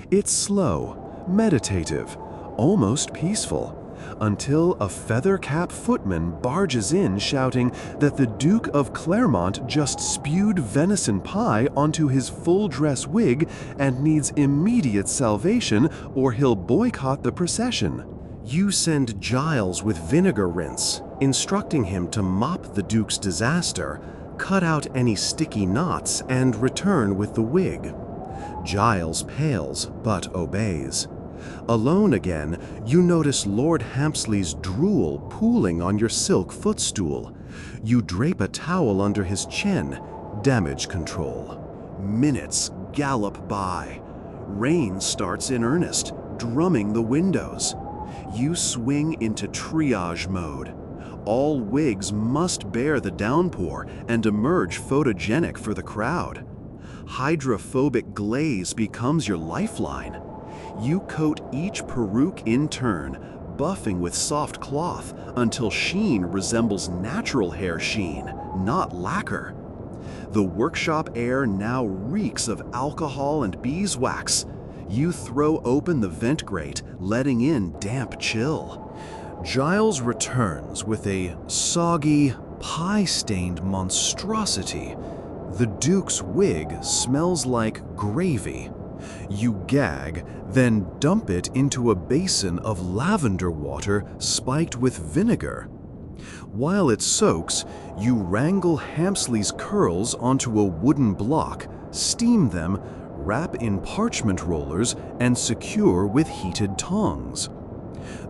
Speaker 1: It's slow, meditative, almost peaceful, until a feather-cap footman barges in shouting that the Duke of Claremont just spewed venison pie onto his full-dress wig and needs immediate salvation or he'll boycott the procession. You send Giles with vinegar rinse, instructing him to mop the Duke's disaster, cut out any sticky knots, and return with the wig. Giles pales, but obeys. Alone again, you notice Lord Hampsley's drool pooling on your silk footstool. You drape a towel under his chin, damage control. Minutes gallop by. Rain starts in earnest, drumming the windows. You swing into triage mode. All wigs must bear the downpour and emerge photogenic for the crowd. Hydrophobic glaze becomes your lifeline. You coat each peruke in turn, buffing with soft cloth until sheen resembles natural hair sheen, not lacquer. The workshop air now reeks of alcohol and beeswax. You throw open the vent grate, letting in damp chill. Giles returns with a soggy, pie-stained monstrosity. The Duke's wig smells like gravy. You gag, then dump it into a basin of lavender water spiked with vinegar. While it soaks, you wrangle Hampsley's curls onto a wooden block, steam them, wrap in parchment rollers, and secure with heated tongs.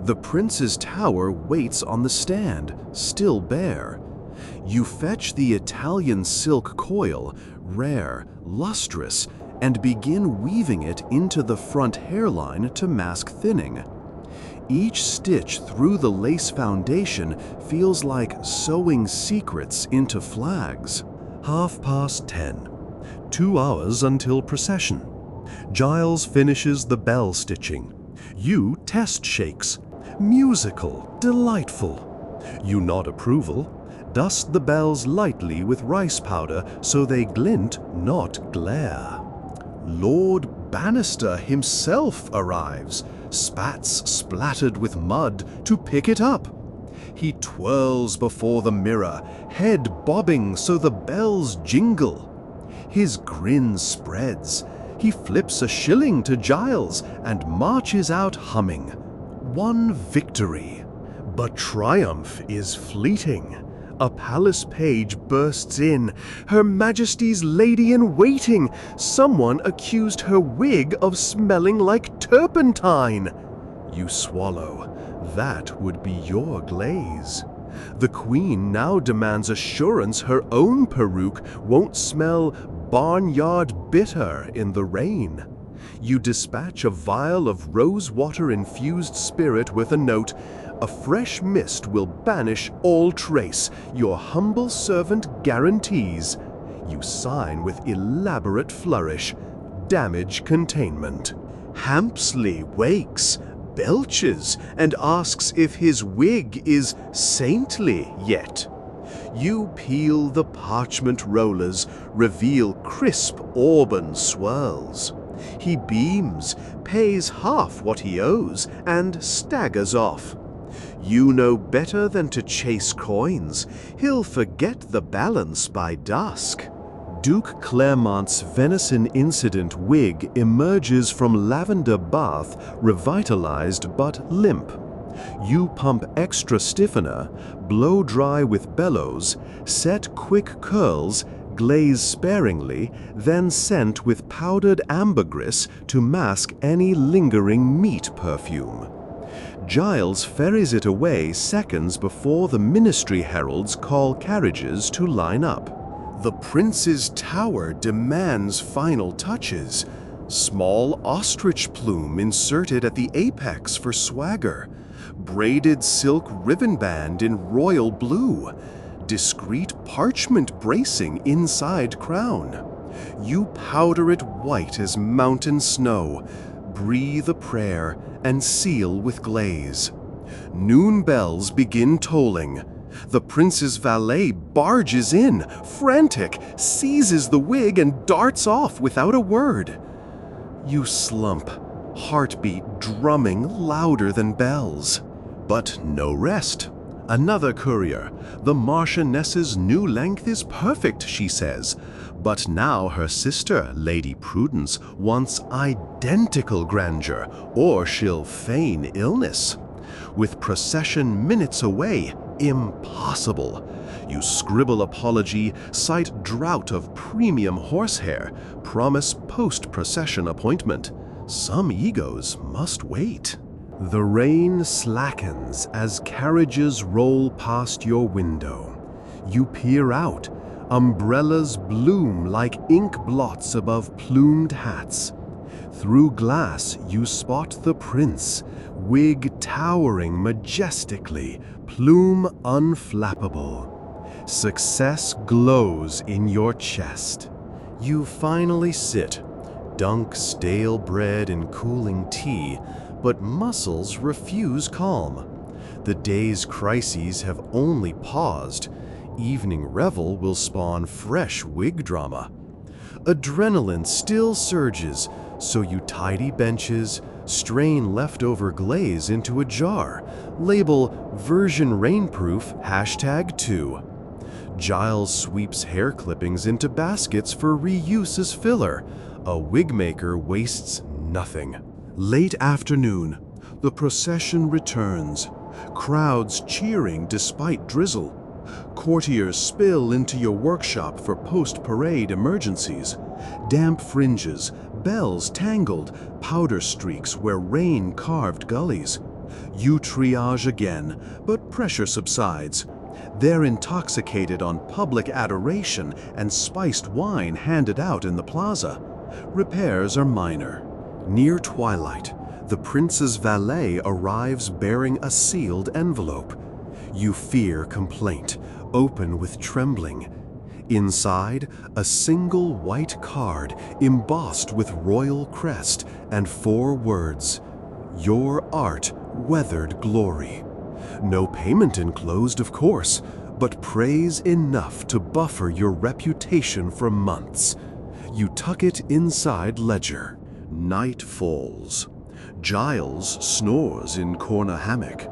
Speaker 1: The prince's tower waits on the stand, still bare. You fetch the Italian silk coil, rare, lustrous, and begin weaving it into the front hairline to mask thinning. Each stitch through the lace foundation feels like sewing secrets into flags. 10:30. 2 hours until procession. Giles finishes the bell stitching. You test shakes. Musical, delightful. You nod approval. Dust the bells lightly with rice powder so they glint, not glare. Lord Bannister himself arrives, spats splattered with mud, to pick it up. He twirls before the mirror, head bobbing so the bells jingle. His grin spreads. He flips a shilling to Giles and marches out humming. One victory. But triumph is fleeting. A palace page bursts in. Her Majesty's lady-in-waiting. Someone accused her wig of smelling like turpentine. You swallow. That would be your glaze. The Queen now demands assurance her own peruke won't smell barnyard bitter in the rain. You dispatch a vial of rose-water-infused spirit with a note. A fresh mist will banish all trace, your humble servant guarantees. You sign with elaborate flourish. Damage containment. Hampsley wakes, belches, and asks if his wig is saintly yet. You peel the parchment rollers, reveal crisp auburn swirls. He beams, pays half what he owes, and staggers off. You know better than to chase coins. He'll forget the balance by dusk. Duke Clermont's venison incident wig emerges from lavender bath, revitalized but limp. You pump extra stiffener, blow dry with bellows, set quick curls, glaze sparingly, then scent with powdered ambergris to mask any lingering meat perfume. Giles ferries it away seconds before the ministry heralds call carriages to line up. The prince's tower demands final touches. Small ostrich plume inserted at the apex for swagger. Braided silk ribbon band in royal blue. Discreet parchment bracing inside crown. You powder it white as mountain snow. Breathe a prayer and seal with glaze. Noon bells begin tolling. The prince's valet barges in, frantic, seizes the wig and darts off without a word. You slump, heartbeat drumming louder than bells. But no rest. Another courier. The Marchioness's new length is perfect, she says. But now her sister, Lady Prudence, wants identical grandeur, or she'll feign illness. With procession minutes away, impossible. You scribble apology, cite drought of premium horsehair, promise post-procession appointment. Some egos must wait. The rain slackens as carriages roll past your window. You peer out. Umbrellas bloom like ink blots above plumed hats. Through glass you spot the prince, wig towering majestically, plume unflappable. Success glows in your chest. You finally sit, dunk stale bread in cooling tea, but muscles refuse calm. The day's crises have only paused. Evening revel will spawn fresh wig drama. Adrenaline still surges, so you tidy benches, strain leftover glaze into a jar, label version rainproof #2. Giles sweeps hair clippings into baskets for reuse as filler. A wig maker wastes nothing. Late afternoon, the procession returns. Crowds cheering despite drizzle. Courtiers spill into your workshop for post-parade emergencies. Damp fringes, bells tangled, powder streaks where rain carved gullies. You triage again, but pressure subsides. They're intoxicated on public adoration and spiced wine handed out in the plaza. Repairs are minor. Near twilight, the prince's valet arrives bearing a sealed envelope. You fear complaint, open with trembling. Inside, a single white card embossed with royal crest and 4 words, "Your art weathered glory." No payment enclosed, of course, but praise enough to buffer your reputation for months. You tuck it inside ledger. Night falls. Giles snores in corner hammock.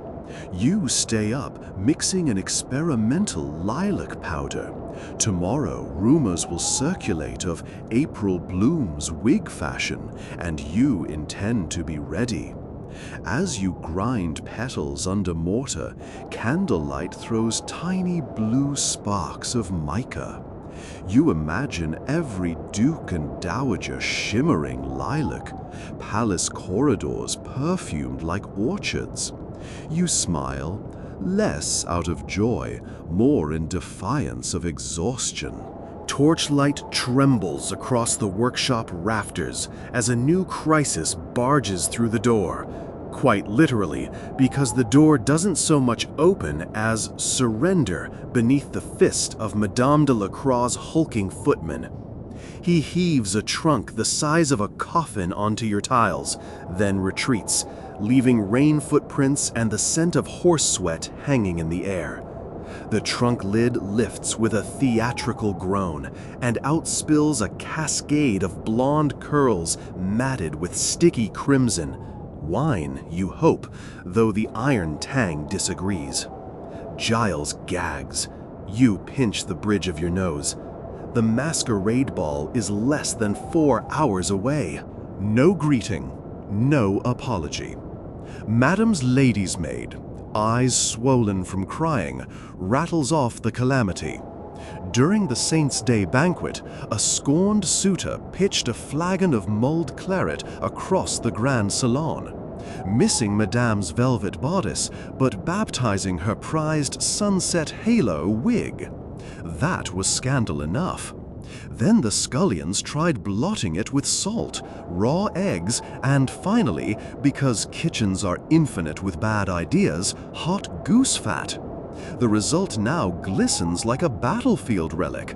Speaker 1: You stay up, mixing an experimental lilac powder. Tomorrow, rumors will circulate of April Bloom's wig fashion, and you intend to be ready. As you grind petals under mortar, candlelight throws tiny blue sparks of mica. You imagine every duke and dowager shimmering lilac, palace corridors perfumed like orchards. You smile, less out of joy, more in defiance of exhaustion. Torchlight trembles across the workshop rafters as a new crisis barges through the door. Quite literally, because the door doesn't so much open as surrender beneath the fist of Madame de la Croix's hulking footman. He heaves a trunk the size of a coffin onto your tiles, then retreats, leaving rain footprints and the scent of horse sweat hanging in the air. The trunk lid lifts with a theatrical groan, and out spills a cascade of blonde curls matted with sticky crimson. Wine, you hope, though the iron tang disagrees. Giles gags. You pinch the bridge of your nose. The masquerade ball is less than 4 hours away. No greeting, no apology. Madam's lady's maid, eyes swollen from crying, rattles off the calamity. During the Saints' Day banquet, a scorned suitor pitched a flagon of mulled claret across the grand salon, missing Madame's velvet bodice, but baptizing her prized sunset halo wig. That was scandal enough. Then the scullions tried blotting it with salt, raw eggs, and finally, because kitchens are infinite with bad ideas, hot goose fat. The result now glistens like a battlefield relic.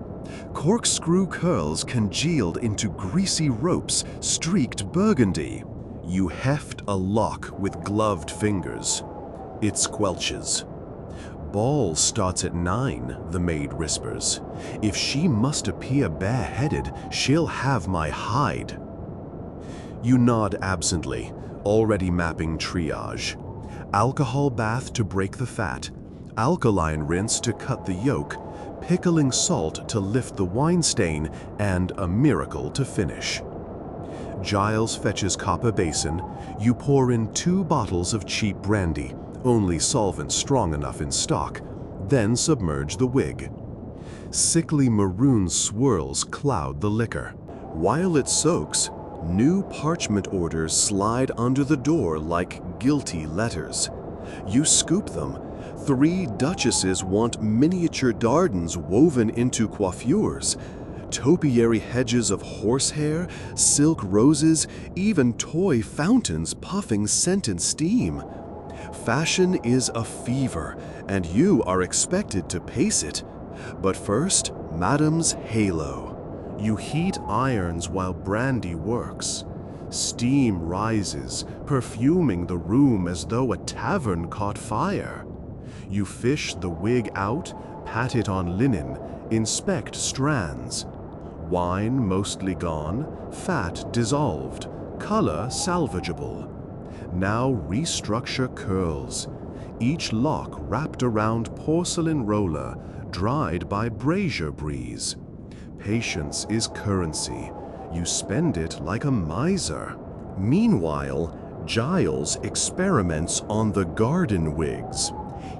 Speaker 1: Corkscrew curls congealed into greasy ropes streaked burgundy. You heft a lock with gloved fingers. It squelches. Ball starts at 9, the maid whispers. If she must appear bareheaded, she'll have my hide. You nod absently, already mapping triage. Alcohol bath to break the fat, alkaline rinse to cut the yolk, pickling salt to lift the wine stain, and a miracle to finish. Giles fetches copper basin. You pour in 2 bottles of cheap brandy, only solvent strong enough in stock, then submerge the wig. Sickly maroon swirls cloud the liquor. While it soaks, new parchment orders slide under the door like guilty letters. You scoop them. 3 duchesses want miniature Dardens woven into coiffures. Topiary hedges of horsehair, silk roses, even toy fountains puffing scented steam. Fashion is a fever, and you are expected to pace it. But first, Madame's halo. You heat irons while brandy works. Steam rises, perfuming the room as though a tavern caught fire. You fish the wig out, pat it on linen, inspect strands. Wine mostly gone, fat dissolved, color salvageable. Now restructure curls, each lock wrapped around porcelain roller, dried by brazier breeze. Patience is currency. You spend it like a miser. Meanwhile, Giles experiments on the garden wigs.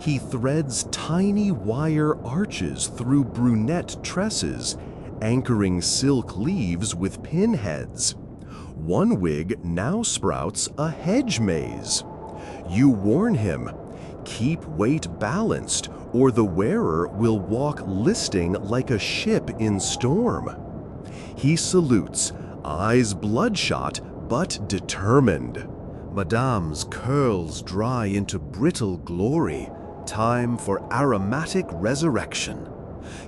Speaker 1: He threads tiny wire arches through brunette tresses, anchoring silk leaves with pinheads. One wig now sprouts a hedge maze. You warn him, keep weight balanced, or the wearer will walk listing like a ship in storm. He salutes, eyes bloodshot but determined. Madame's curls dry into brittle glory. Time for aromatic resurrection.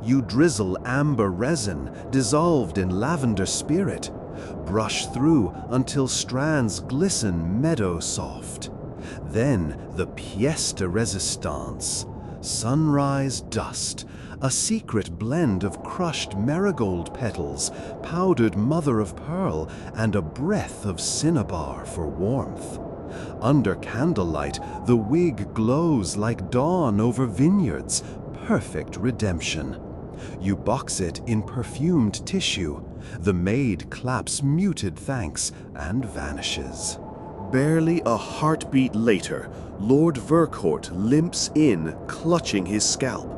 Speaker 1: You drizzle amber resin dissolved in lavender spirit. Brush through until strands glisten meadow soft. Then the pièce de résistance. Sunrise dust, a secret blend of crushed marigold petals, powdered mother of pearl, and a breath of cinnabar for warmth. Under candlelight, the wig glows like dawn over vineyards, perfect redemption. You box it in perfumed tissue. The maid claps muted thanks and vanishes. Barely a heartbeat later, Lord Vercourt limps in, clutching his scalp.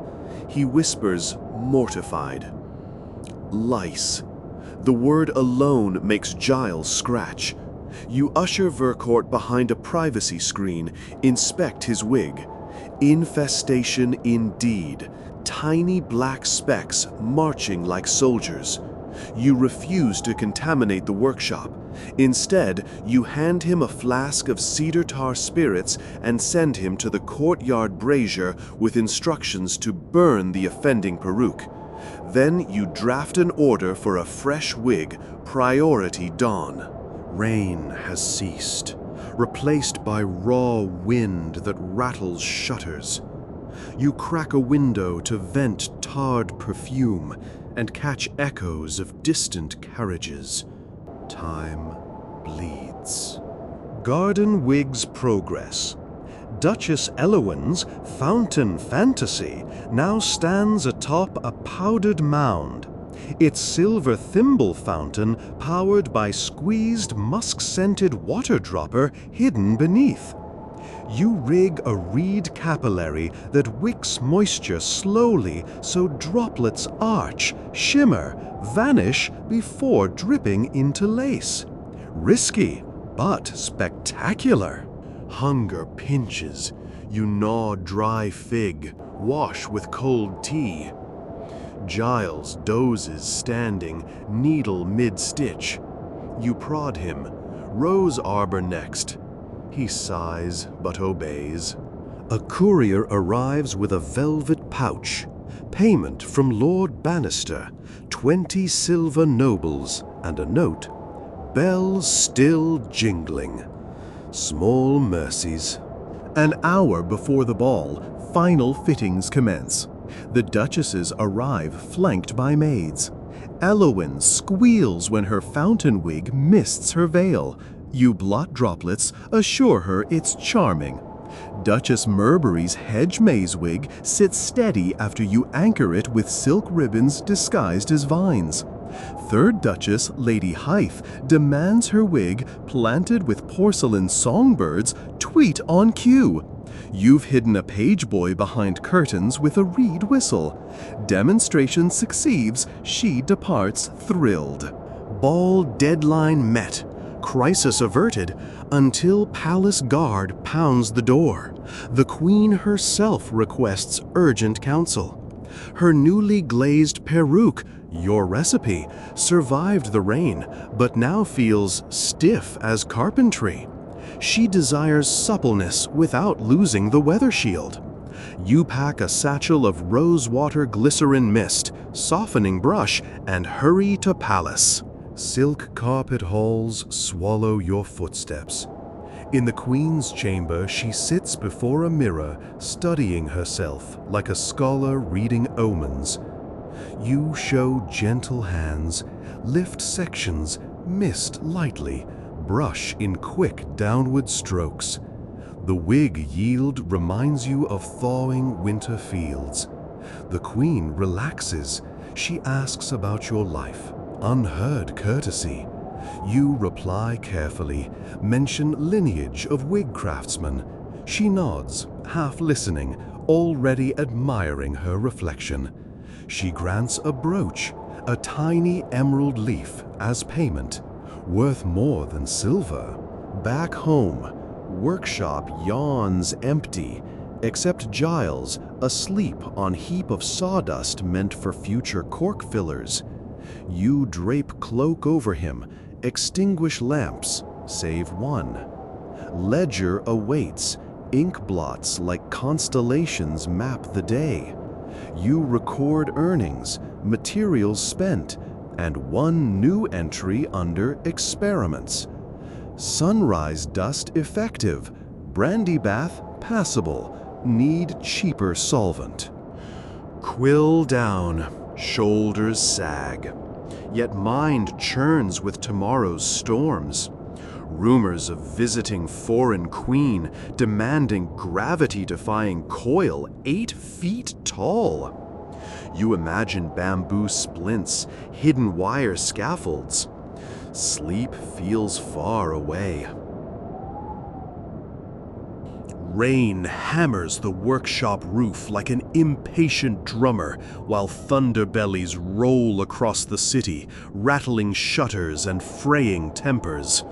Speaker 1: He whispers, mortified. Lice. The word alone makes Giles scratch. You usher Vercourt behind a privacy screen, inspect his wig. Infestation indeed. Tiny black specks marching like soldiers. You refuse to contaminate the workshop. Instead, you hand him a flask of cedar tar spirits and send him to the courtyard brazier with instructions to burn the offending peruke. Then you draft an order for a fresh wig, priority dawn. Rain has ceased, replaced by raw wind that rattles shutters.
Speaker 2: You crack a window to vent tarred perfume and catch echoes of distant carriages. Time bleeds. Garden Wig's progress. Duchess Elowen's fountain fantasy now stands atop a powdered mound, its silver thimble fountain powered by squeezed musk-scented water dropper hidden beneath. You rig a reed capillary that wicks moisture slowly so droplets arch, shimmer, vanish before dripping into lace. Risky, but spectacular. Hunger pinches. You gnaw dry fig, wash with cold tea. Giles dozes standing, needle mid-stitch. You prod him. Rose arbor next. He sighs but obeys. A courier arrives with a velvet pouch. Payment from Lord Bannister, 20 silver nobles, and a note. Bells still jingling. Small mercies.
Speaker 1: An hour before the ball, final fittings commence. The duchesses arrive flanked by maids. Elowen squeals when her fountain wig mists her veil. You blot droplets, assure her it's charming. Duchess Merbury's hedge maze wig sits steady after you anchor it with silk ribbons disguised as vines. Third Duchess, Lady Hythe, demands her wig, planted with porcelain songbirds, tweet on cue. You've hidden a page boy behind curtains with a reed whistle. Demonstration succeeds, she departs thrilled. Ball deadline met. Crisis averted until palace guard pounds the door. The queen herself requests urgent counsel. Her newly glazed peruke, your recipe, survived the rain, but now feels stiff as carpentry. She desires suppleness without losing the weather shield. You pack a satchel of rosewater glycerin mist, softening brush, and hurry to palace.
Speaker 2: Silk carpet halls swallow your footsteps. In the queen's chamber, she sits before a mirror, studying herself like a scholar reading omens. You show gentle hands, lift sections, mist lightly, brush in quick downward strokes. The wig yield reminds you of thawing winter fields. The queen relaxes. She asks about your life. Unheard courtesy. You reply carefully, mention lineage of wig craftsmen. She nods, half listening, already admiring her reflection. She grants a brooch, a tiny emerald leaf, as payment, worth more than silver. Back home, workshop yawns empty, except Giles, asleep on heap of sawdust meant for future cork fillers. You drape cloak over him, extinguish lamps, save one. Ledger awaits, ink blots like constellations map the day. You record earnings, materials spent, and one new entry under experiments. Sunrise dust effective, brandy bath passable, need cheaper solvent. Quill down, shoulders sag. Yet mind churns with tomorrow's storms. Rumors of visiting foreign queen demanding gravity-defying coil 8 feet tall. You imagine bamboo splints, hidden wire scaffolds. Sleep feels far away. Rain hammers the workshop roof like an impatient drummer while thunder bellies roll across the city, rattling shutters and fraying tempers.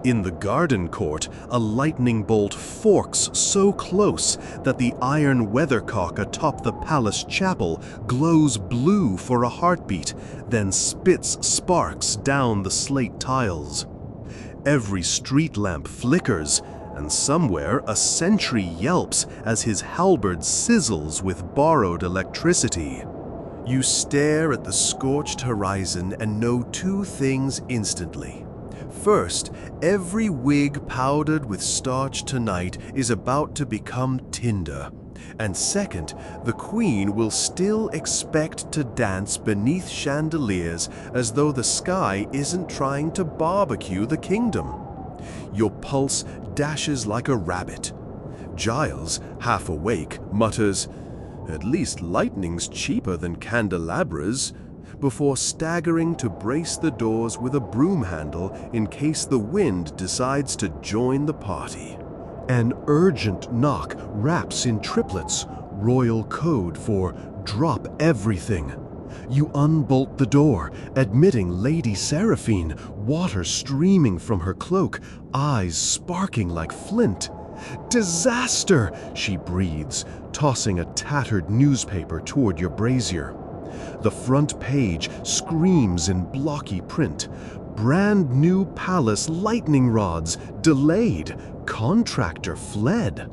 Speaker 2: In the garden court, a lightning bolt forks so close that the iron weathercock atop the palace chapel glows blue for a heartbeat, then spits sparks down the slate tiles. Every street lamp flickers, and somewhere a sentry yelps as his halberd sizzles with borrowed electricity. You stare at the scorched horizon and know two things instantly. First, every wig powdered with starch tonight is about to become tinder.
Speaker 1: And second, the queen will still expect to dance beneath chandeliers as though the sky isn't trying to barbecue the kingdom. Your pulse dashes like a rabbit. Giles, half awake, mutters, "At least lightning's cheaper than candelabras," before staggering to brace the doors with a broom handle in case the wind decides to join the party. An urgent knock raps in triplets, royal code for drop everything. You unbolt the door, admitting Lady Seraphine, water streaming from her cloak, eyes sparking like flint. "Disaster!" she breathes, tossing a tattered newspaper toward your brazier. The front page screams in blocky print. Brand new palace lightning rods, delayed. Contractor fled.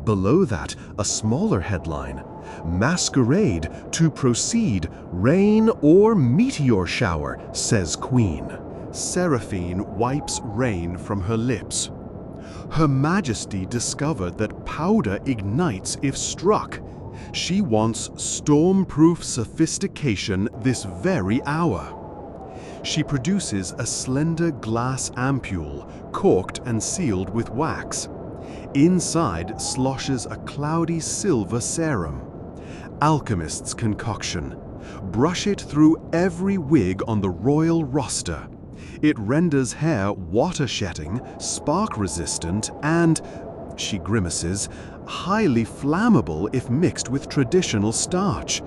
Speaker 1: Below that, a smaller headline. Masquerade to proceed, rain or meteor shower, says Queen. Seraphine wipes rain from her lips. Her Majesty discovered that powder ignites if struck. She wants storm-proof sophistication this very hour. She produces a slender glass ampule, corked and sealed with wax. Inside sloshes a cloudy silver serum. Alchemist's concoction. Brush it through every wig on the royal roster. It renders hair water-shedding, spark-resistant, and, she grimaces, highly flammable if mixed with traditional starch.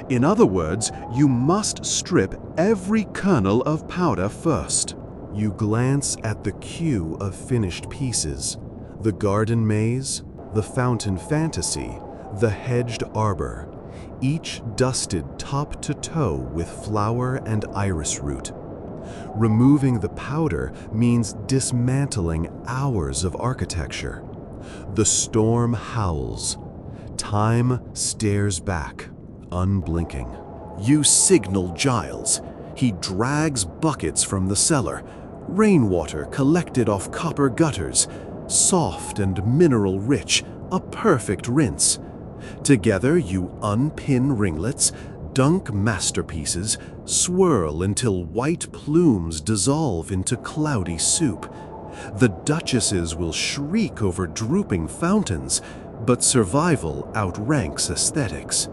Speaker 1: In other words, you must strip every kernel of powder first. You glance at the queue of finished pieces. The garden maze, the fountain fantasy, the hedged arbor, each dusted top to toe with flower and iris root. Removing the powder means dismantling hours of architecture. The storm howls. Time stares back, unblinking. You signal Giles. He drags buckets from the cellar, rainwater collected off copper gutters, soft and mineral-rich, a perfect rinse. Together you unpin ringlets, dunk masterpieces, swirl until white plumes dissolve into cloudy soup. The duchesses will shriek over drooping fountains, but survival outranks aesthetics.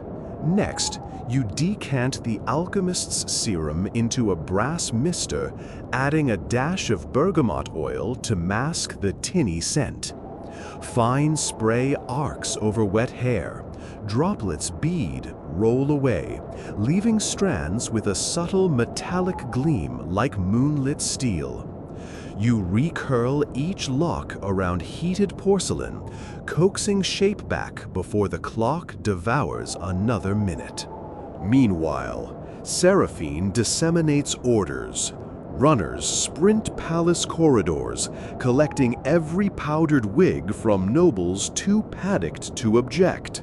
Speaker 1: Next, you decant the alchemist's serum into a brass mister, adding a dash of bergamot oil to mask the tinny scent. Fine spray arcs over wet hair. Droplets bead, roll away, leaving strands with a subtle metallic gleam like moonlit steel. You recurl each lock around heated porcelain, coaxing shape back before the clock devours another minute. Meanwhile, Seraphine disseminates orders. Runners sprint palace corridors, collecting every powdered wig from nobles too panicked to object.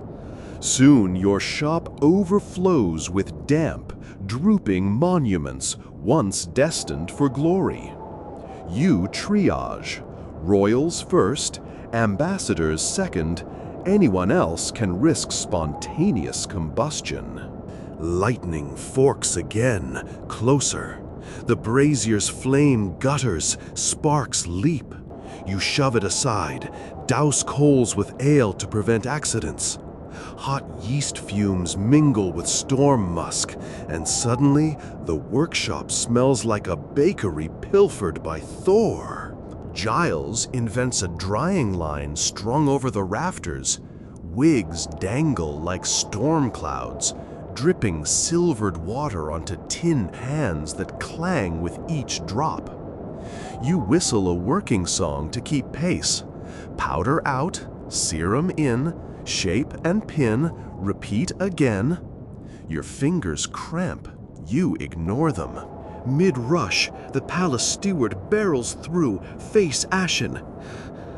Speaker 1: Soon your shop overflows with damp, drooping monuments once destined for glory. You triage. Royals first, ambassadors second, anyone else can risk spontaneous combustion. Lightning forks again, closer. The brazier's flame gutters, sparks leap. You shove it aside, douse coals with ale to prevent accidents. Hot yeast fumes mingle with storm musk, and suddenly the workshop smells like a bakery pilfered by Thor. Giles invents a drying line strung over the rafters. Wigs dangle like storm clouds, dripping silvered water onto tin pans that clang with each drop. You whistle a working song to keep pace. Powder out, serum in, shape and pin, repeat again. Your fingers cramp. You ignore them. Mid-rush, the palace steward barrels through, face ashen.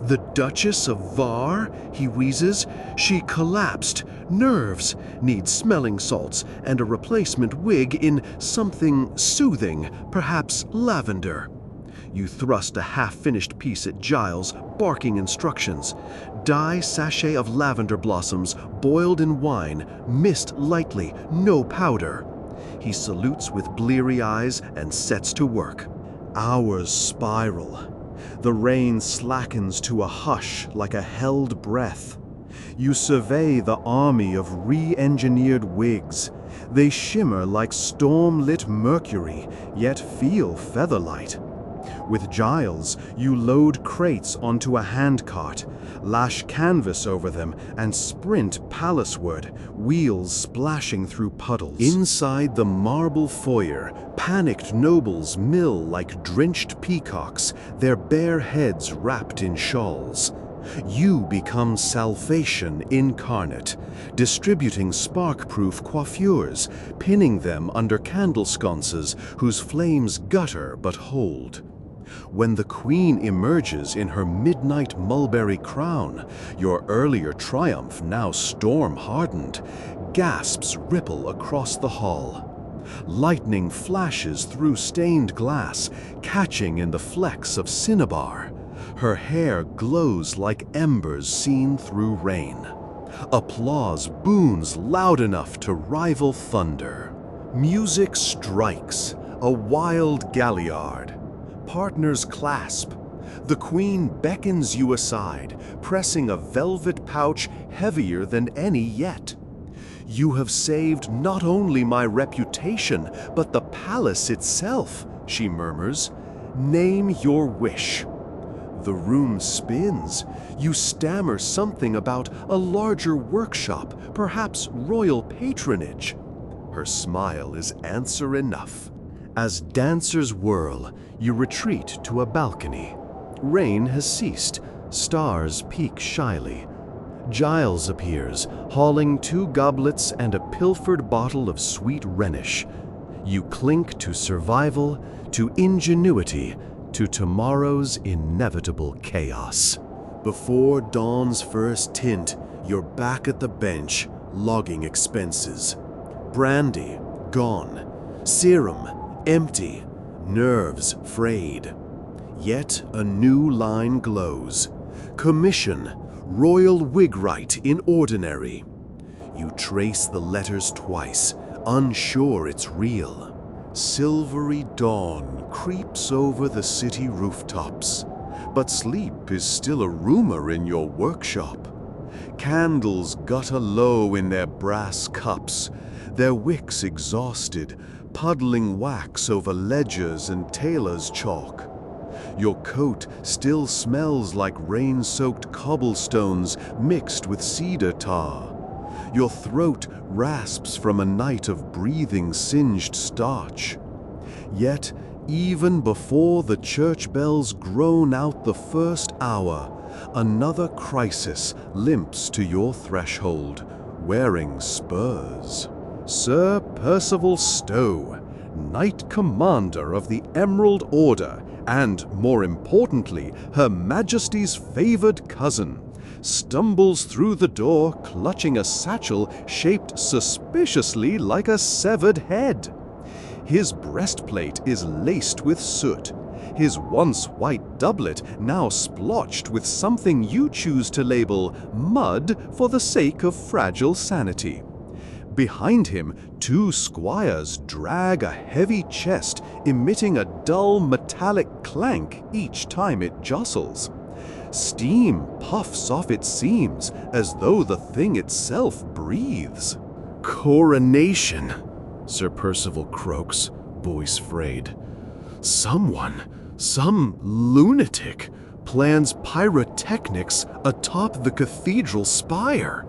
Speaker 1: "The Duchess of Var," he wheezes. "She collapsed. Nerves. Needs smelling salts and a replacement wig in something soothing, perhaps lavender."
Speaker 2: You thrust a half-finished piece at Giles, barking instructions. Dye sachet of lavender blossoms, boiled in wine, mist lightly, no powder. He salutes with bleary eyes and sets to work. Hours spiral. The rain slackens to a hush like a held breath. You survey the army of re-engineered wigs. They shimmer like storm-lit mercury, yet feel featherlight. With Giles, you load crates onto a handcart, lash canvas over them, and sprint palaceward, wheels splashing through puddles. Inside the marble foyer, panicked nobles mill like drenched peacocks, their bare heads wrapped in shawls. You become salvation incarnate, distributing spark-proof coiffures, pinning them under candle sconces whose flames gutter but hold. When the queen emerges in her midnight mulberry crown, your earlier triumph now storm-hardened, gasps ripple across the hall. Lightning flashes through stained glass, catching in the flecks of cinnabar. Her hair glows like embers seen through rain. Applause booms loud enough to rival thunder. Music strikes, a wild galliard. Partners clasp. The queen beckons you aside, pressing a velvet pouch heavier than any yet. You have saved not only my reputation, but the palace itself, she murmurs. Name your wish. The room spins. You stammer something about a larger workshop, perhaps royal patronage. Her smile is answer enough. As dancers whirl, you retreat to a balcony. Rain has ceased. Stars peek shyly. Giles appears, hauling 2 goblets and a pilfered bottle of sweet Rhenish. You clink to survival, to ingenuity, to tomorrow's inevitable chaos. Before dawn's first tint, you're back at the bench, logging expenses. Brandy, gone. Serum, empty. Nerves frayed. Yet a new line glows. Commission, Royal Wig right in ordinary. You trace the letters twice, unsure it's real. Silvery dawn creeps over the city rooftops, but sleep is still a rumor in your workshop. Candles gutter low in their brass cups, their wicks exhausted, puddling wax over ledgers and tailor's chalk. Your coat still smells like rain-soaked cobblestones mixed with cedar tar. Your throat rasps from a night of breathing singed starch. Yet, even before the church bells groan out the first hour, another crisis limps to your threshold, wearing spurs. Sir Percival Stowe, Knight Commander of the Emerald Order, and, more importantly, Her Majesty's favored cousin, stumbles through the door clutching a satchel shaped suspiciously like a severed head. His breastplate is laced with soot, his once white doublet now splotched with something you choose to label mud for the sake of fragile sanity. Behind him, 2 squires drag a heavy chest emitting a dull metallic clank each time it jostles. Steam puffs off its seams as though the thing itself breathes. Coronation, Sir Percival croaks, voice frayed. Some lunatic, plans pyrotechnics atop the cathedral spire.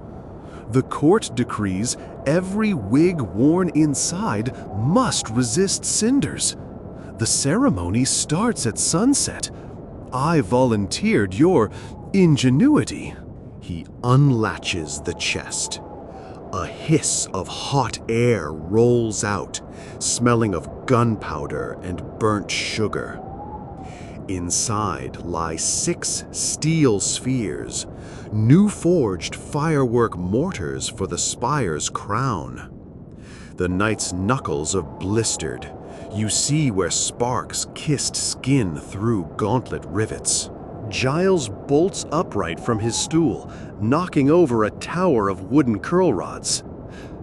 Speaker 2: The court decrees every wig worn inside must resist cinders. The ceremony starts at sunset. I volunteered your ingenuity. He unlatches the chest. A hiss of hot air rolls out, smelling of gunpowder and burnt sugar. Inside lie 6 steel spheres, new forged firework mortars for the spire's crown. The knight's knuckles are blistered. You see where sparks kissed skin through gauntlet rivets.
Speaker 1: Giles bolts upright from his stool, knocking over a tower of wooden curl rods.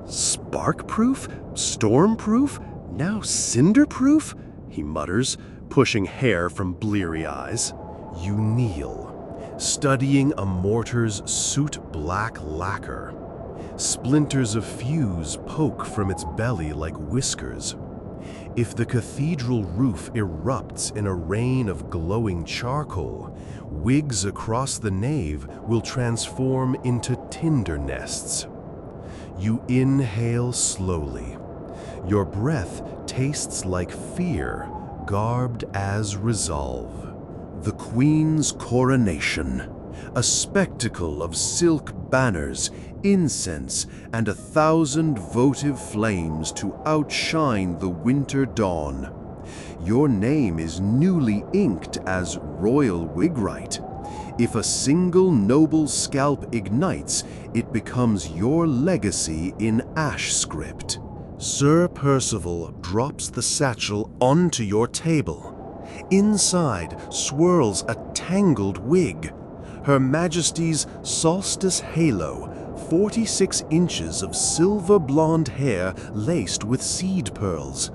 Speaker 1: Spark-proof? Storm-proof? Now cinder-proof? He mutters, pushing hair from bleary eyes.
Speaker 2: You kneel, studying a mortar's soot-black lacquer. Splinters of fuse poke from its belly like whiskers. If the cathedral roof erupts in a rain of glowing charcoal, wigs across the nave will transform into tinder nests. You inhale slowly. Your breath tastes like fear, garbed as resolve. The Queen's coronation, a spectacle of silk banners, incense, and 1,000 votive flames to outshine the winter dawn. Your name is newly inked as Royal Wigrite. If a single noble scalp ignites, it becomes your legacy in ash script. Sir Percival drops the satchel onto your table. Inside swirls a tangled wig. Her Majesty's solstice halo, 46 inches of silver blonde hair laced with seed pearls.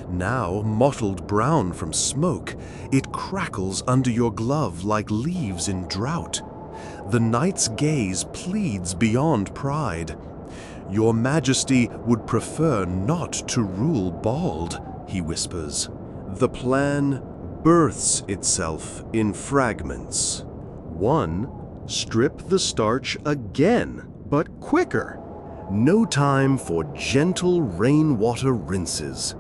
Speaker 2: Now mottled brown from smoke, it crackles under your glove like leaves in drought. The knight's gaze pleads beyond pride. Your Majesty would prefer not to rule bald, he whispers. The plan births itself in fragments. 1. Strip the starch again, but quicker. No time for gentle rainwater rinses.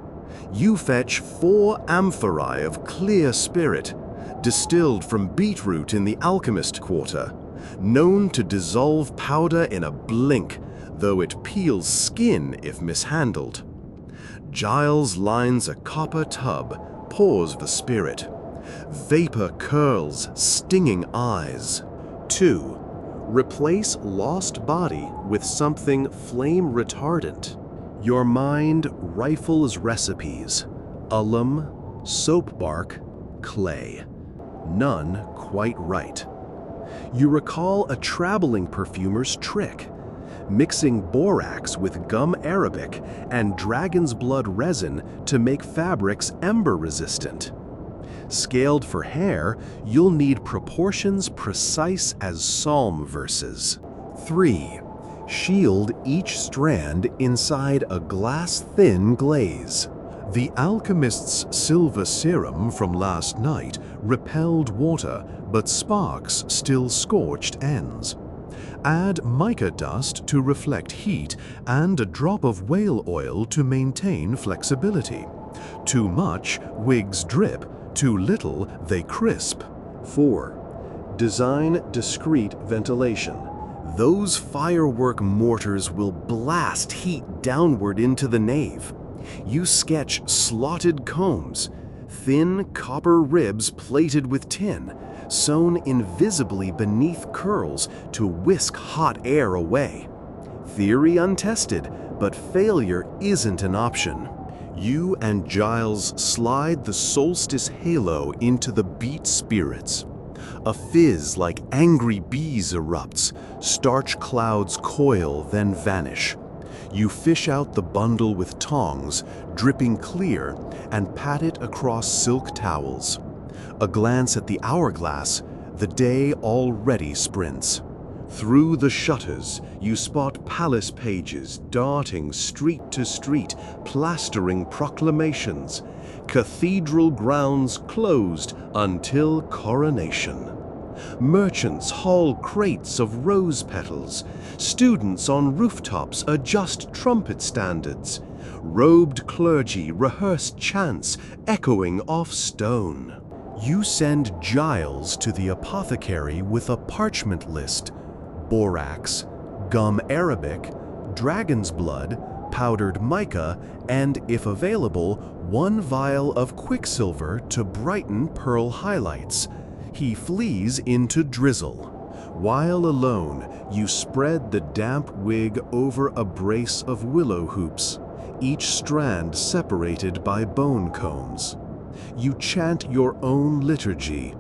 Speaker 2: You fetch 4 amphorae of clear spirit, distilled from beetroot in the alchemist quarter, known to dissolve powder in a blink, though it peels skin if mishandled. Giles lines a copper tub, pours the spirit. Vapor curls, stinging eyes. 2. Replace lost body with something flame retardant. Your mind rifles recipes. Alum, soap bark, clay. None quite right. You recall a traveling perfumer's trick, mixing borax with gum arabic and dragon's blood resin to make fabrics ember-resistant. Scaled for hair, you'll need proportions precise as psalm verses. 3. Shield each strand inside a glass-thin glaze. The alchemist's silver serum from last night repelled water, but sparks still scorched ends. Add mica dust to reflect heat and a drop of whale oil to maintain flexibility. Too much, wigs drip. Too little, they crisp. 4. Design discreet ventilation. Those firework mortars will blast heat downward into the nave. You sketch slotted combs, thin copper ribs plated with tin, sewn invisibly beneath curls to whisk hot air away. Theory untested, but failure isn't an option. You and Giles slide the solstice halo into the beat spirits. A fizz like angry bees erupts, starch clouds coil then vanish. You fish out the bundle with tongs, dripping clear, and pat it across silk towels. A glance at the hourglass, the day already sprints. Through the shutters, you spot palace pages darting street to street, plastering proclamations. Cathedral grounds closed until coronation. Merchants haul crates of rose petals. Students on rooftops adjust trumpet standards. Robed clergy rehearse chants echoing off stone. You send Giles to the apothecary with a parchment list. Borax, gum arabic, dragon's blood, powdered mica, and, if available, 1 vial of quicksilver to brighten pearl highlights. He flees into drizzle. While alone, you spread the damp wig over a brace of willow hoops. each strand separated by bone combs. You chant your own liturgy: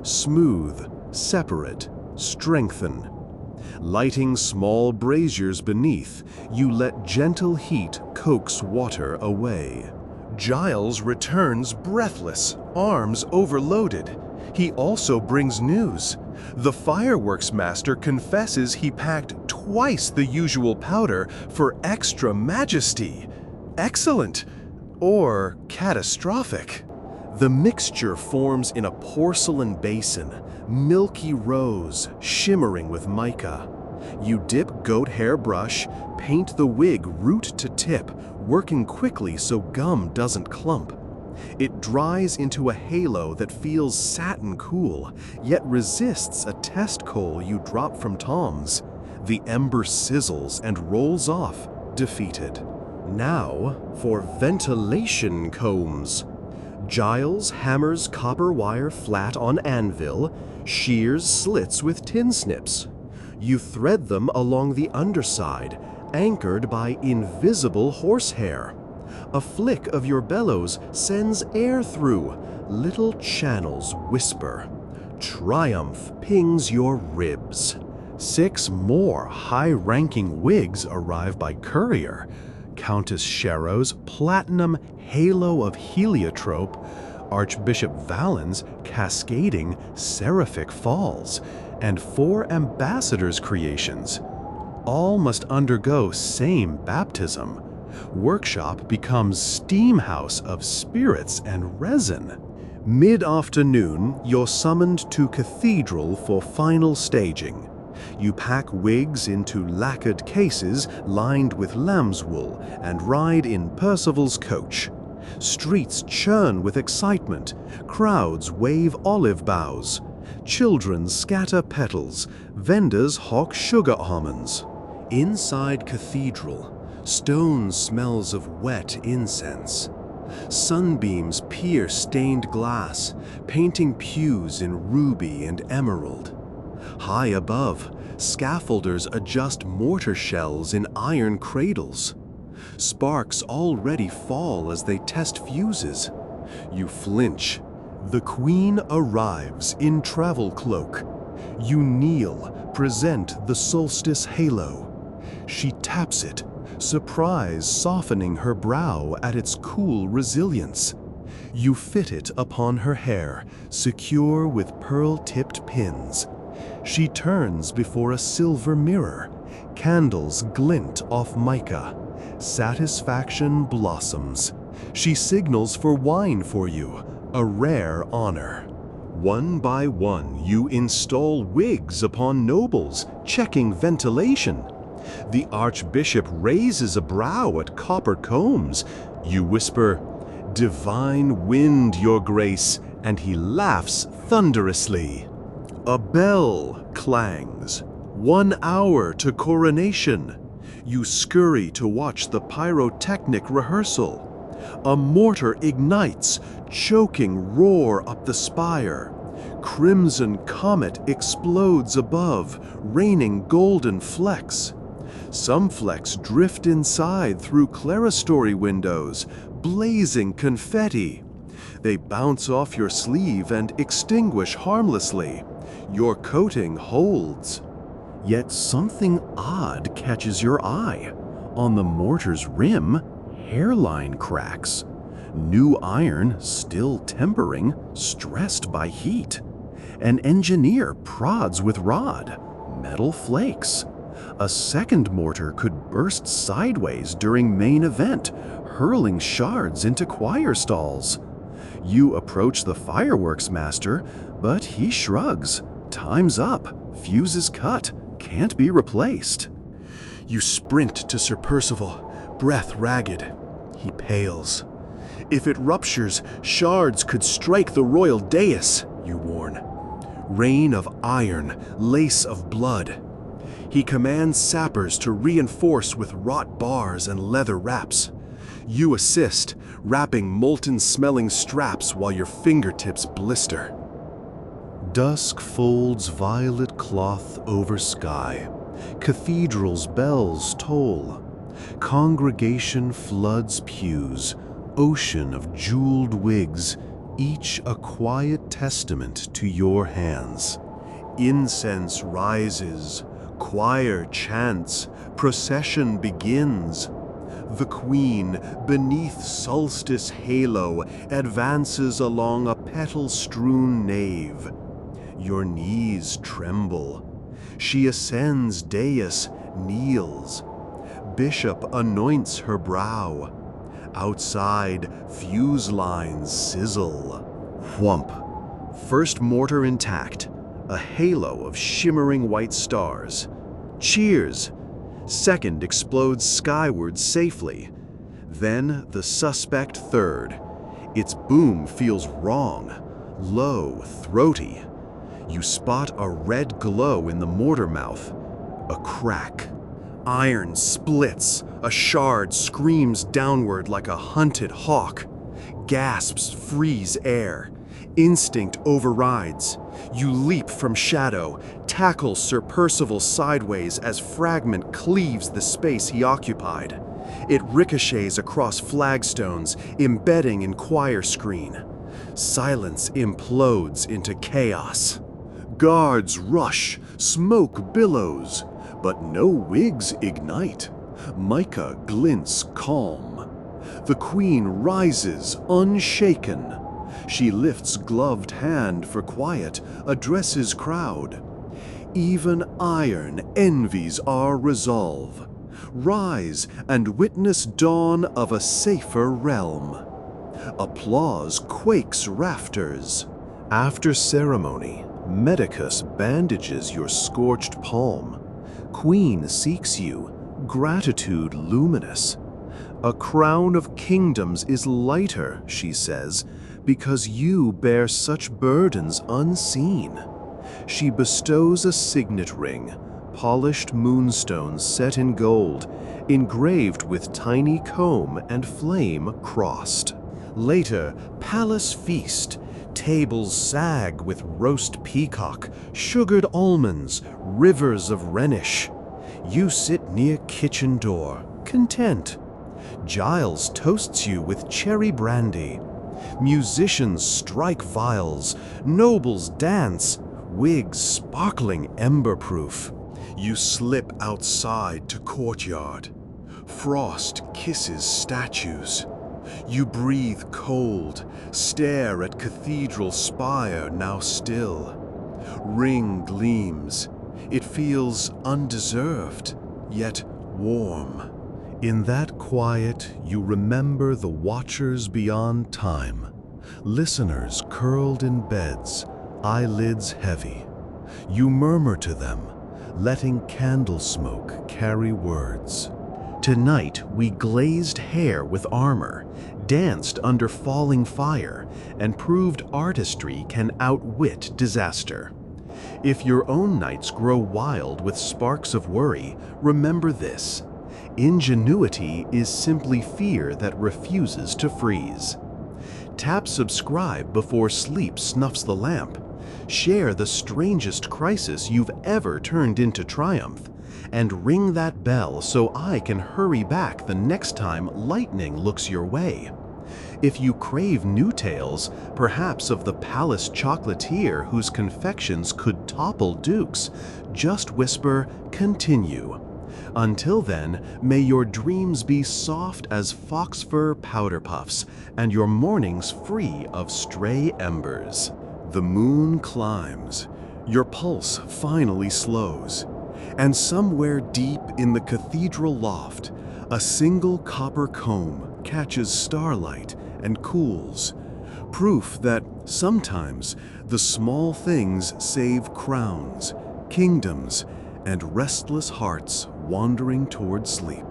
Speaker 2: smooth, separate, strengthen. Lighting small braziers beneath, you let gentle heat coax water away. Giles returns breathless, arms overloaded. He also brings news. The fireworks master confesses he packed twice the usual powder for extra majesty. Excellent, or catastrophic. The mixture forms in a porcelain basin, milky rose, shimmering with mica. You dip goat hair brush, paint the wig root to tip, working quickly so gum doesn't clump. It dries into a halo that feels satin cool, yet resists a test coal you drop from Tom's. The ember sizzles and rolls off, defeated. Now for ventilation combs. Giles hammers copper wire flat on anvil, shears slits with tin snips. You thread them along the underside, anchored by invisible horsehair. A flick of your bellows sends air through. Little channels whisper. Triumph pings your ribs. 6 more high-ranking wigs arrive by courier. Countess Sharrow's platinum halo of heliotrope, Archbishop Valen's cascading seraphic falls, and 4 ambassadors' creations. All must undergo same baptism. Workshop becomes steam house of spirits and resin. Mid-afternoon, you're summoned to cathedral for final staging. You pack wigs into lacquered cases lined with lamb's wool and ride in Percival's coach. Streets churn with excitement, crowds wave olive boughs. Children scatter petals, vendors hawk sugar almonds. Inside cathedral, stone smells of wet incense. Sunbeams pierce stained glass, painting pews in ruby and emerald. High above, scaffolders adjust mortar shells in iron cradles. Sparks already fall as they test fuses. You flinch. The queen arrives in travel cloak. You kneel, present the solstice halo. She taps it, surprise softening her brow at its cool resilience. You fit it upon her hair, secure with pearl-tipped pins. She turns before a silver mirror. Candles glint off mica. Satisfaction blossoms. She signals for wine for you, a rare honor. One by one, you install wigs upon nobles, checking ventilation. The archbishop raises a brow at copper combs. You whisper, "Divine wind, your grace," and he laughs thunderously. A bell clangs. 1 hour to coronation. You scurry to watch the pyrotechnic rehearsal. A mortar ignites, choking roar up the spire. Crimson comet explodes above, raining golden flecks. Some flecks drift inside through clerestory windows, blazing confetti. They bounce off your sleeve and extinguish harmlessly. Your coating holds. Yet something odd catches your eye. On the mortar's rim, hairline cracks. New iron, still tempering, stressed by heat. An engineer prods with rod. Metal flakes. A second mortar could burst sideways during main event, hurling shards into choir stalls. You approach the fireworks master, but he shrugs. Time's up. Fuse is cut. Can't be replaced. You sprint to Sir Percival, breath ragged. He pales. If it ruptures, shards could strike the royal dais, you warn. Rain of iron, lace of blood. He commands sappers to reinforce with wrought bars and leather wraps. You assist, wrapping molten-smelling straps while your fingertips blister. Dusk folds violet cloth over sky. Cathedral's bells toll. Congregation floods pews, ocean of jeweled wigs, each a quiet testament to your hands. Incense rises, choir chants, procession begins. The queen, beneath solstice halo, advances along a petal-strewn nave. Your knees tremble. She ascends dais, kneels. Bishop anoints her brow. Outside, fuse lines sizzle. Whump. First mortar intact, a halo of shimmering white stars. Cheers. Second explodes skyward safely. Then the suspect third. Its boom feels wrong, low, throaty. You spot a red glow in the mortar mouth. A crack. Iron splits. A shard screams downward like a hunted hawk. Gasps freeze air. Instinct overrides. You leap from shadow, tackle Sir Percival sideways as fragment cleaves the space he occupied. It ricochets across flagstones, embedding in choir screen. Silence implodes into chaos. Guards rush, smoke billows, but no wigs ignite. Mica glints calm. The queen rises unshaken. She lifts gloved hand for quiet, addresses crowd. Even iron envies our resolve. Rise and witness dawn of a safer realm. Applause quakes rafters. After ceremony, Medicus bandages your scorched palm. Queen seeks you, gratitude luminous. A crown of kingdoms is lighter, she says, because you bear such burdens unseen. She bestows a signet ring, polished moonstones set in gold, engraved with tiny comb and flame crossed. Later, palace feast, tables sag with roast peacock, sugared almonds, rivers of Rhenish. You sit near kitchen door, content. Giles toasts you with cherry brandy. Musicians strike viols, nobles dance, wigs sparkling ember-proof. You slip outside to courtyard. Frost kisses statues. You breathe cold, stare at cathedral spire now still. Ring gleams. It feels undeserved, yet warm. In that quiet, you remember the watchers beyond time. Listeners curled in beds, eyelids heavy. You murmur to them, letting candle smoke carry words. Tonight we glazed hair with armor, danced under falling fire, and proved artistry can outwit disaster. If your own nights grow wild with sparks of worry, remember this. Ingenuity is simply fear that refuses to freeze. Tap subscribe before sleep snuffs the lamp. Share the strangest crisis you've ever turned into triumph. And ring that bell so I can hurry back the next time lightning looks your way. If you crave new tales, perhaps of the palace chocolatier whose confections could topple dukes, just whisper, continue. Until then, may your dreams be soft as fox fur powder puffs, and your mornings free of stray embers. The moon climbs. Your pulse finally slows. And somewhere deep in the cathedral loft, a single copper comb catches starlight and cools. Proof that sometimes the small things save crowns, kingdoms, and restless hearts wandering toward sleep.